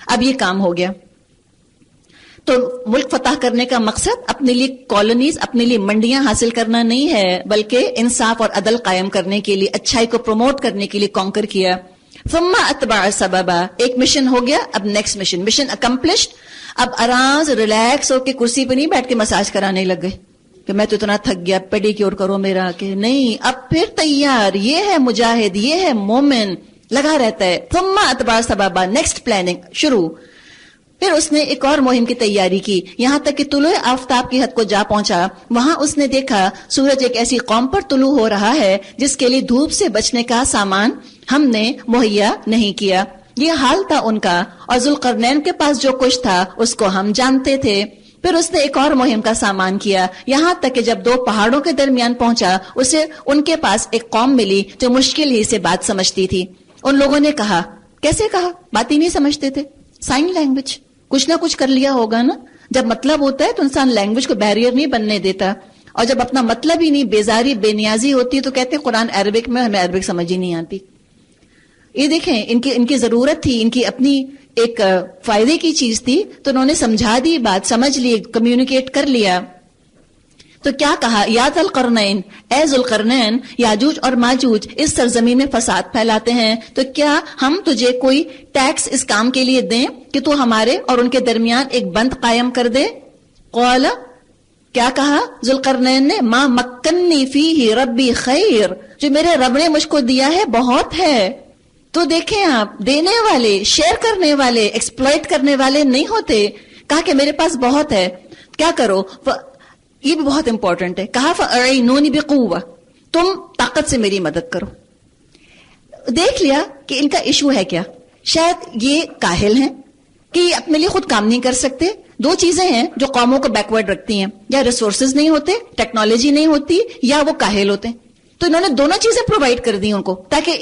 اب یہ کام ہو گیا. تو ملک فتح کرنے کا مقصد اپنے لیے کالونیز، اپنے لیے منڈیاں حاصل کرنا نہیں ہے، بلکہ انصاف اور عدل قائم کرنے کے لیے، اچھائی کو پروموٹ کرنے کے لیے کانکر کیا. ثم اتبع سببا، ایک مشن ہو گیا، اب نیکسٹ مشن اکمپلشڈ. اب آرام سے ریلیکس ہو کے کرسی پہ نہیں بیٹھ کے مساج کرانے لگ گئے کہ میں تو اتنا تھک گیا، پیڈی کیور کرو میرا، کہ نہیں، اب پھر تیار. یہ ہے مجاہد، یہ ہے مومن، لگا رہتا ہے. ثم اتبع سببا، نیکسٹ پلاننگ شروع. پھر اس نے ایک اور مہم کی تیاری کی، یہاں تک کہ طلوع آفتاب کی حد کو جا پہنچا. وہاں اس نے دیکھا سورج ایک ایسی قوم پر طلوع ہو رہا ہے جس کے لیے دھوپ سے بچنے کا سامان ہم نے مہیا نہیں کیا. یہ حال تھا ان کا، اور ذوالقرنین کے پاس جو کچھ تھا اس کو ہم جانتے تھے. پھر اس نے ایک اور مہم کا سامان کیا، یہاں تک کہ جب 2 پہاڑوں کے درمیان پہنچا اسے ان کے پاس ایک قوم ملی جو مشکل ہی سے بات سمجھتی تھی. ان لوگوں نے کہا، کیسے کہا؟ بات ہی نہیں سمجھتے تھے. سائن لینگویج کچھ نہ کچھ کر لیا ہوگا نا. جب مطلب ہوتا ہے تو انسان لینگویج کو بیریئر نہیں بننے دیتا. اور جب اپنا مطلب ہی نہیں، بیزاری بے نیازی ہوتی ہے تو کہتے ہیں قرآن عربک میں، ہمیں عربک سمجھ ہی نہیں آتی. یہ دیکھیں ان کی ضرورت تھی، ان کی اپنی ایک فائدے کی چیز تھی، تو انہوں نے سمجھا دی بات، سمجھ لی، کمیونیکیٹ کر لیا. تو کیا کہا، یا ذل قرنین، اے ذو القرنین، یاجوج اور ماجوج اس سرزمین میں فساد پھیلاتے ہیں، تو کیا ہم تجھے کوئی ٹیکس اس کام کے لیے دیں کہ تو ہمارے اور ان کے درمیان ایک بند قائم کر دے؟ قال، کیا کہا ذو القرنین نے، ما مکنی فیہ ربی خیر، جو میرے رب نے مجھ کو دیا ہے بہت ہے. تو دیکھیں آپ، دینے والے، شیئر کرنے والے، ایکسپلائٹ کرنے والے نہیں ہوتے. کہا کہ میرے پاس بہت ہے، کیا کرو، یہ بھی بہت امپورٹنٹ ہے. کہا فَأَعِنُونِ بِقُوَّةٍ، تم طاقت سے میری مدد کرو. دیکھ لیا کہ ان کا ایشو ہے کیا. شاید یہ کاہل ہیں کہ یہ اپنے لیے خود کام نہیں کر سکتے. دو چیزیں ہیں جو قوموں کو بیکورڈ رکھتی ہیں، یا ریسورسز نہیں ہوتے، ٹیکنالوجی نہیں ہوتی، یا وہ کاہل ہوتے ہیں. تو انہوں نے دونوں چیزیں پرووائڈ کر دی ان کو، تاکہ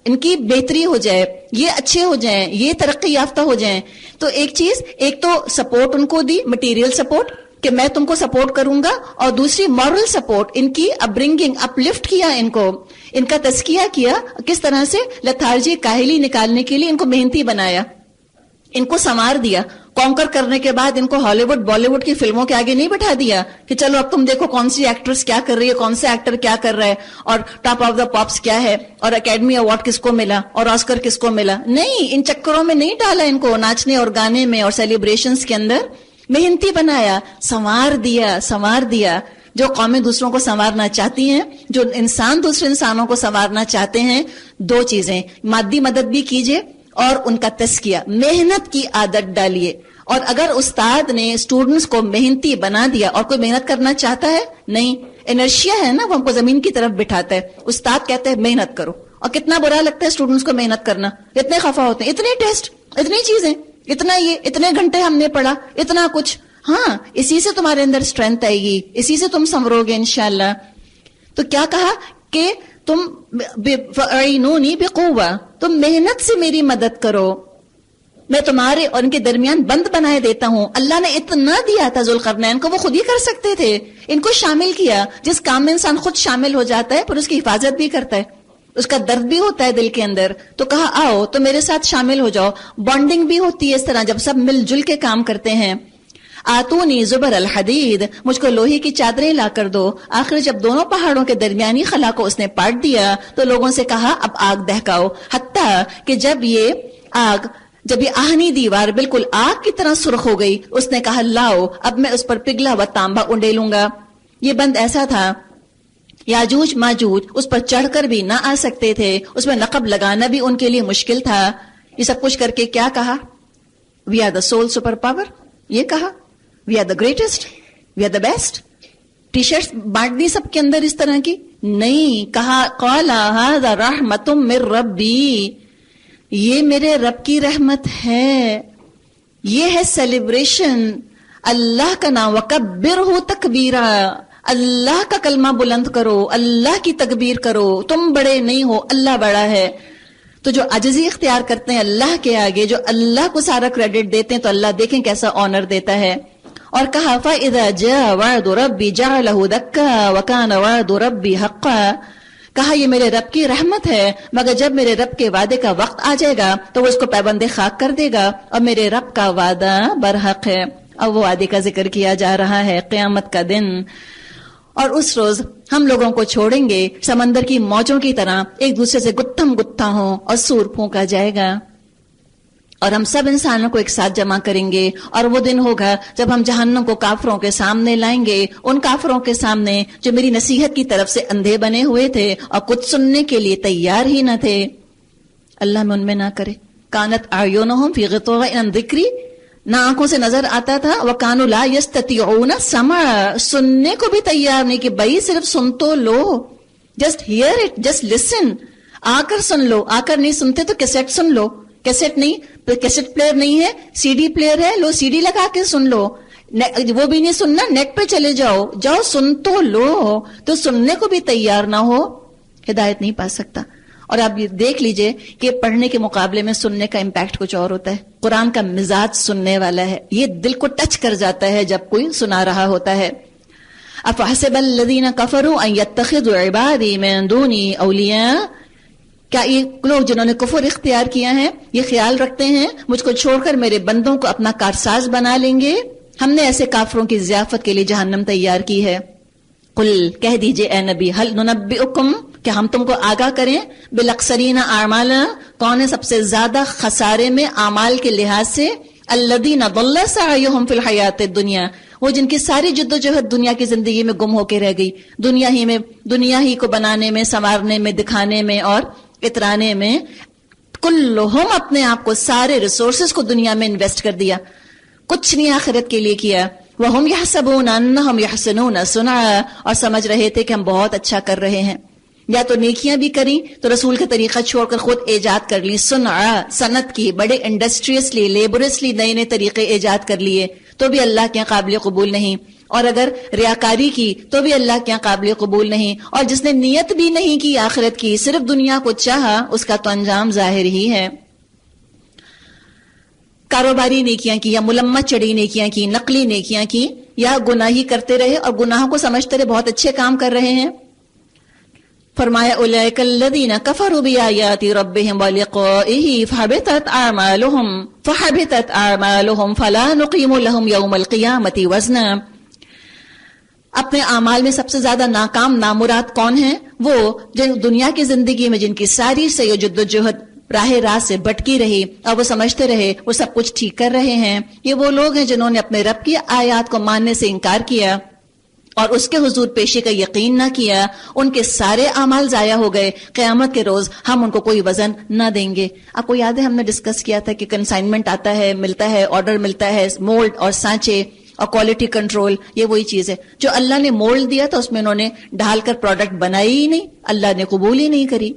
ان کی بہتری ہو جائے، یہ اچھے ہو جائیں، یہ ترقی یافتہ ہو جائیں. تو ایک تو سپورٹ ان کو دی، مٹیریل سپورٹ کہ میں تم کو سپورٹ کروں گا، اور دوسری مورل سپورٹ، ان کی اپبرنگنگ، اپ لفٹ کیا، ان کو ان کا تزکیہ کیا، کس طرح سے لتھارجی، کاہلی نکالنے کے لیے ان کو محنتی بنایا، ان کو سنوار دیا. کانکر کرنے کے بعد ان کو ہالی ووڈ بالی ووڈ کی فلموں کے آگے نہیں بٹھا دیا کہ چلو اب تم دیکھو کون سی ایکٹریس کیا کر رہی ہے، کون سے ایکٹر کیا کر رہا ہے، اور ٹاپ آف دا پاپس کیا ہے، اور اکیڈمی ایوارڈ کس کو ملا، اور آسکر کس کو ملا. نہیں، ان چکروں میں نہیں ڈالا ان کو، ناچنے اور گانے میں اور سیلیبریشنز کے اندر محنتی بنایا، سنوار دیا. جو قومیں دوسروں کو سنوارنا چاہتی ہیں، جو انسان دوسرے انسانوں کو سنوارنا چاہتے ہیں، دو چیزیں، مادی مدد بھی کیجئے اور ان کا تزکیہ، محنت کی عادت ڈالیے. اور اگر استاد نے اسٹوڈنٹس کو محنتی بنا دیا، اور کوئی محنت کرنا چاہتا ہے نہیں، انرشیا ہے نا، وہ ہم کو زمین کی طرف بٹھاتا ہے. استاد کہتے ہیں محنت کرو، اور کتنا برا لگتا ہے اسٹوڈنٹس کو محنت کرنا، اتنے خفا ہوتے ہیں، اتنے ٹیسٹ، اتنی چیزیں، اتنا یہ، اتنے گھنٹے ہم نے پڑھا، اتنا کچھ. ہاں، اسی سے تمہارے اندر اسٹرینتھ آئے گی، اسی سے تم سنورو گے انشاءاللہ. تو کیا کہا کہ تم فَأَعِنُونِ بِقُوَّةٍ، تم محنت سے میری مدد کرو، میں تمہارے اور ان کے درمیان بند بنائے دیتا ہوں. اللہ نے اتنا دیا تھا ذوالقرنین کو، وہ خود ہی کر سکتے تھے، ان کو شامل کیا. جس کام میں انسان خود شامل ہو جاتا ہے، پھر اس کی حفاظت بھی کرتا ہے، اس کا درد بھی ہوتا ہے دل کے اندر. تو کہا آؤ تو میرے ساتھ شامل ہو جاؤ. بانڈنگ بھی ہوتی ہے اس طرح جب سب مل جل کے کام کرتے ہیں. آتونی زبر الحدید، مجھ کو لوہے کی چادریں لا کر دو. آخر جب دونوں پہاڑوں کے درمیانی خلا کو اس نے پاٹ دیا تو لوگوں سے کہا اب آگ دہکاؤ. حتیٰ کہ جب یہ آہنی دیوار بالکل آگ کی طرح سرخ ہو گئی، اس نے کہا لاؤ اب میں اس پر پگھلا ہوا تانبا انڈیلوں گا. یہ بند ایسا تھا، یاجوج ماجوج اس پر چڑھ کر بھی نہ آ سکتے تھے، اس میں نقب لگانا بھی ان کے لیے مشکل تھا. یہ سب کچھ کر کے کیا کہا، we are the sole super power. یہ کہا we are the greatest, we are the best. T shirts بانٹ دی سب کے اندر اس طرح کی نہیں. کہا قال ھذا رحمۃ من ربی، یہ میرے رب کی رحمت ہے، یہ ہے سیلیبریشن اللہ کا نام. وکبرہ تکبیرا، اللہ کا کلمہ بلند کرو، اللہ کی تکبیر کرو. تم بڑے نہیں ہو، اللہ بڑا ہے. تو جو عجزی اختیار کرتے ہیں اللہ کے آگے، جو اللہ کو سارا کریڈٹ دیتے ہیں، تو اللہ دیکھیں کیسا آنر دیتا ہے. اور کہا فَإِذَا جَاءَ وَعْدُ رَبِّي جَعَلَهُ دَكَّا وَكَانَ وَعْدُ رَبِّي حَقًّا. کہا یہ میرے رب کی رحمت ہے، مگر جب میرے رب کے وعدے کا وقت آ جائے گا تو وہ اس کو پابند خاک کر دے گا، اور میرے رب کا وعدہ برحق ہے. اب وہ وعدے کا ذکر کیا جا رہا ہے، قیامت کا دن. اور اس روز ہم لوگوں کو چھوڑیں گے سمندر کی موجوں کی طرح، ایک دوسرے سے گتھم گتھا ہوں، اور سور پھونکا جائے گا. اور ہم سب انسانوں کو ایک ساتھ جمع کریں گے. اور وہ دن ہوگا جب ہم جہنم کو کافروں کے سامنے لائیں گے، ان کافروں کے سامنے جو میری نصیحت کی طرف سے اندھے بنے ہوئے تھے اور کچھ سننے کے لیے تیار ہی نہ تھے. اللہ میں ان میں نہ کرے. کانت اعینہم فی غطاء عن ذکری، نہ آنکھوں سے نظر آتا تھا. وَكَانُوا لَا يَسْتَطِيعُونَ السَّمْعَ، سننے کو بھی تیار نہیں کہ بھائی صرف سن تو لو، just hear it, just listen. آ کر سن لو، آ کر نہیں سنتے تو کیسٹ سن لو. کیسٹ نہیں، کیسٹ پلیئر نہیں ہے، سی ڈی پلیئر ہے، لو سی ڈی لگا کے سن لو. وہ بھی نہیں سننا، نیٹ پہ چلے جاؤ سن تو لو. تو سننے کو بھی تیار نہ ہو، ہدایت نہیں پا سکتا. اور آپ یہ دیکھ لیجئے کہ پڑھنے کے مقابلے میں سننے کا امپیکٹ کچھ اور ہوتا ہے. قرآن کا مزاج سننے والا ہے، یہ دل کو ٹچ کر جاتا ہے جب کوئی سنا رہا ہوتا ہے. افحسب الذین کفروا ان یتخذوا عبادی من دونی اولیاء، کیا یہ لوگ جنہوں نے کفر اختیار کیا ہے یہ خیال رکھتے ہیں مجھ کو چھوڑ کر میرے بندوں کو اپنا کارساز بنا لیں گے؟ ہم نے ایسے کافروں کی ضیافت کے لیے جہنم تیار کی ہے۔ قل کہہ دیجئے اے نبی، هل ننبئکم، کہ ہم تم کو آگاہ کریں، بالاخسرین اعمالا، کون ہے سب سے زیادہ خسارے میں اعمال کے لحاظ سے؟ الذین ضل سعیہم فی الحیات الدنیا، وہ جن کی ساری جد و جہد دنیا کی زندگی میں گم ہو کے رہ گئی، دنیا ہی کو بنانے میں، سنوارنے میں، دکھانے میں اور اترانے میں۔ کلہم، اپنے آپ کو سارے ریسورسز کو دنیا میں انویسٹ کر دیا، کچھ نہیں آخرت کے لیے کیا۔ وَهُمْ يَحْسَبُونَ أَنَّهُمْ يَحْسِنُونَ صُنْعًا، اور سمجھ رہے تھے کہ ہم بہت اچھا کر رہے ہیں۔ یا تو نیکیاں بھی کریں تو رسول کا طریقہ چھوڑ کر خود ایجاد کر لی، صنعا، صنعت کی، بڑے انڈسٹریسلی، لیبرسلی نئے نئے طریقے ایجاد کر لیے، تو بھی اللہ کے قابل قبول نہیں۔ اور اگر ریاکاری کی تو بھی اللہ کے قابل قبول نہیں۔ اور جس نے نیت بھی نہیں کی آخرت کی، صرف دنیا کو چاہا، اس کا تو انجام ظاہر ہی ہے۔ کاروباری نیکیاں کی یا ملمت چڑھی نیکیاں کی، نقلی نیکیاں کی، یا گناہی کرتے رہے اور گناہوں کو سمجھتے رہے بہت اچھے کام کر رہے ہیں۔ فرمایا اولئک الذین کفروا بآیات ربہم ولقائہ فحبطت اعمالہم فلا نقیم لہم یوم القیامۃ وزنا۔ اپنے اعمال میں سب سے زیادہ ناکام نامراد کون ہیں؟ وہ جن دنیا کی زندگی میں جن کی ساری سے جد و جہد راہ راست سے بھٹکی رہی اور وہ سمجھتے رہے وہ سب کچھ ٹھیک کر رہے ہیں۔ یہ وہ لوگ ہیں جنہوں نے اپنے رب کی آیات کو ماننے سے انکار کیا اور اس کے حضور پیشی کا یقین نہ کیا، ان کے سارے اعمال ضائع ہو گئے۔ قیامت کے روز ہم ان کو کوئی وزن نہ دیں گے۔ آپ کو یاد ہے ہم نے ڈسکس کیا تھا کہ کنسائنمنٹ آتا ہے، ملتا ہے، آرڈر ملتا ہے، مولڈ اور سانچے اور کوالٹی کنٹرول، یہ وہی چیز ہے جو اللہ نے مولڈ دیا تھا، اس میں انہوں نے ڈھال کر پروڈکٹ بنائی ہی نہیں، اللہ نے قبول ہی نہیں کری۔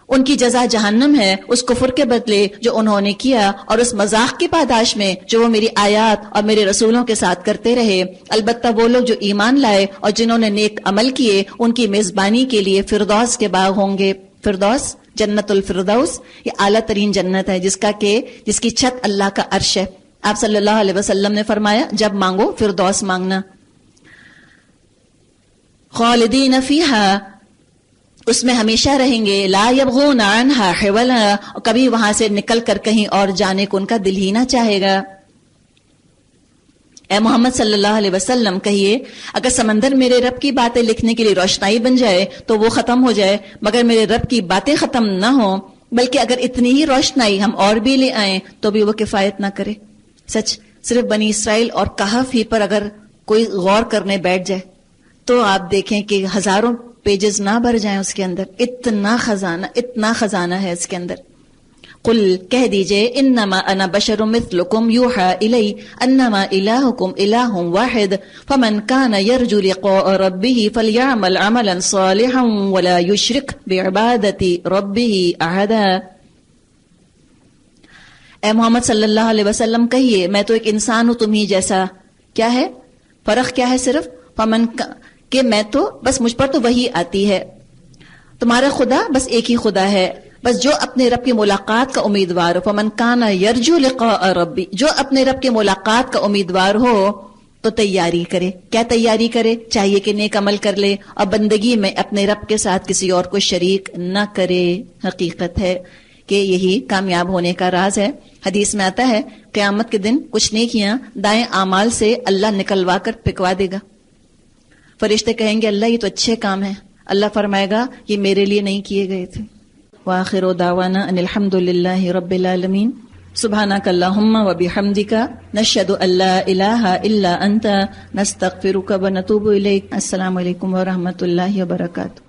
ان کی جزا جہنم ہے اس کفر کے بدلے جو انہوں نے کیا اور اس مذاق کی پاداش میں جو وہ میری آیات اور میرے رسولوں کے ساتھ کرتے رہے۔ البتہ وہ لوگ جو ایمان لائے اور جنہوں نے نیک عمل کیے، ان کی میزبانی کے لیے فردوس کے باغ ہوں گے۔ فردوس، جنت الفردوس، یہ اعلیٰ ترین جنت ہے جس کی چھت اللہ کا عرش ہے۔ آپ صلی اللہ علیہ وسلم نے فرمایا جب مانگو فردوس مانگنا۔ خالدین فیہا، اس میں ہمیشہ رہیں گے، لا یبغون عنہا حولا، کبھی وہاں سے نکل کر کہیں اور جانے کو ان کا دل ہی نہ چاہے گا۔ اے محمد صلی اللہ علیہ وسلم کہیے، اگر سمندر میرے رب کی باتیں لکھنے کے لیے روشنائی بن جائے تو وہ ختم ہو جائے، مگر میرے رب کی باتیں ختم نہ ہوں، بلکہ اگر اتنی ہی روشنائی ہم اور بھی لے آئیں تو بھی وہ کفایت نہ کرے۔ سچ، صرف بنی اسرائیل اور کہف ہی پر اگر کوئی غور کرنے بیٹھ جائے تو آپ دیکھیں کہ ہزاروں پیجز نہ بھر جائیں اس کے اندر، اتنا خزانہ ہے اس کے اندر۔ قل کہہ دیجئے انما انا بشر مثلکم یوحى الی انما الہکم الہ واحد فمن کان یرجو لقاء ربہ فلیعمل عملا صالحا ولا یشرک بعبادۃ ربہ احدا۔ اے محمد صلی اللہ علیہ وسلم کہیے میں تو ایک انسان ہوں تم ہی جیسا۔ کیا ہے فرق؟ کیا ہے صرف کہ میں تو بس مجھ پر تو وہی آتی ہے، تمہارا خدا بس ایک ہی خدا ہے، بس جو اپنے رب کی ملاقات کا امیدوار ہو، فمن کان یرجو لقاء ربی، جو اپنے رب کی ملاقات کا امیدوار ہو تو تیاری کرے۔ کیا تیاری کرے؟ چاہیے کہ نیک عمل کر لے اور بندگی میں اپنے رب کے ساتھ کسی اور کو شریک نہ کرے۔ حقیقت ہے کہ یہی کامیاب ہونے کا راز ہے۔ حدیث میں آتا ہے قیامت کے دن کچھ نیکیاں دائیں اعمال سے اللہ نکلوا کر پھینکوا دے گا۔ فرشتے کہیں گے اللہ یہ تو اچھے کام ہیں، اللہ فرمائے گا یہ میرے لیے نہیں کیے گئے تھے۔ وآخر دعوانا ان الحمد للہ رب العالمین۔ سبحانک اللہم وبحمدک نشہد ان لا الہ الا انت نستغفرک ونتوب الیک۔ السلام علیکم ورحمۃ اللہ وبرکاتہ۔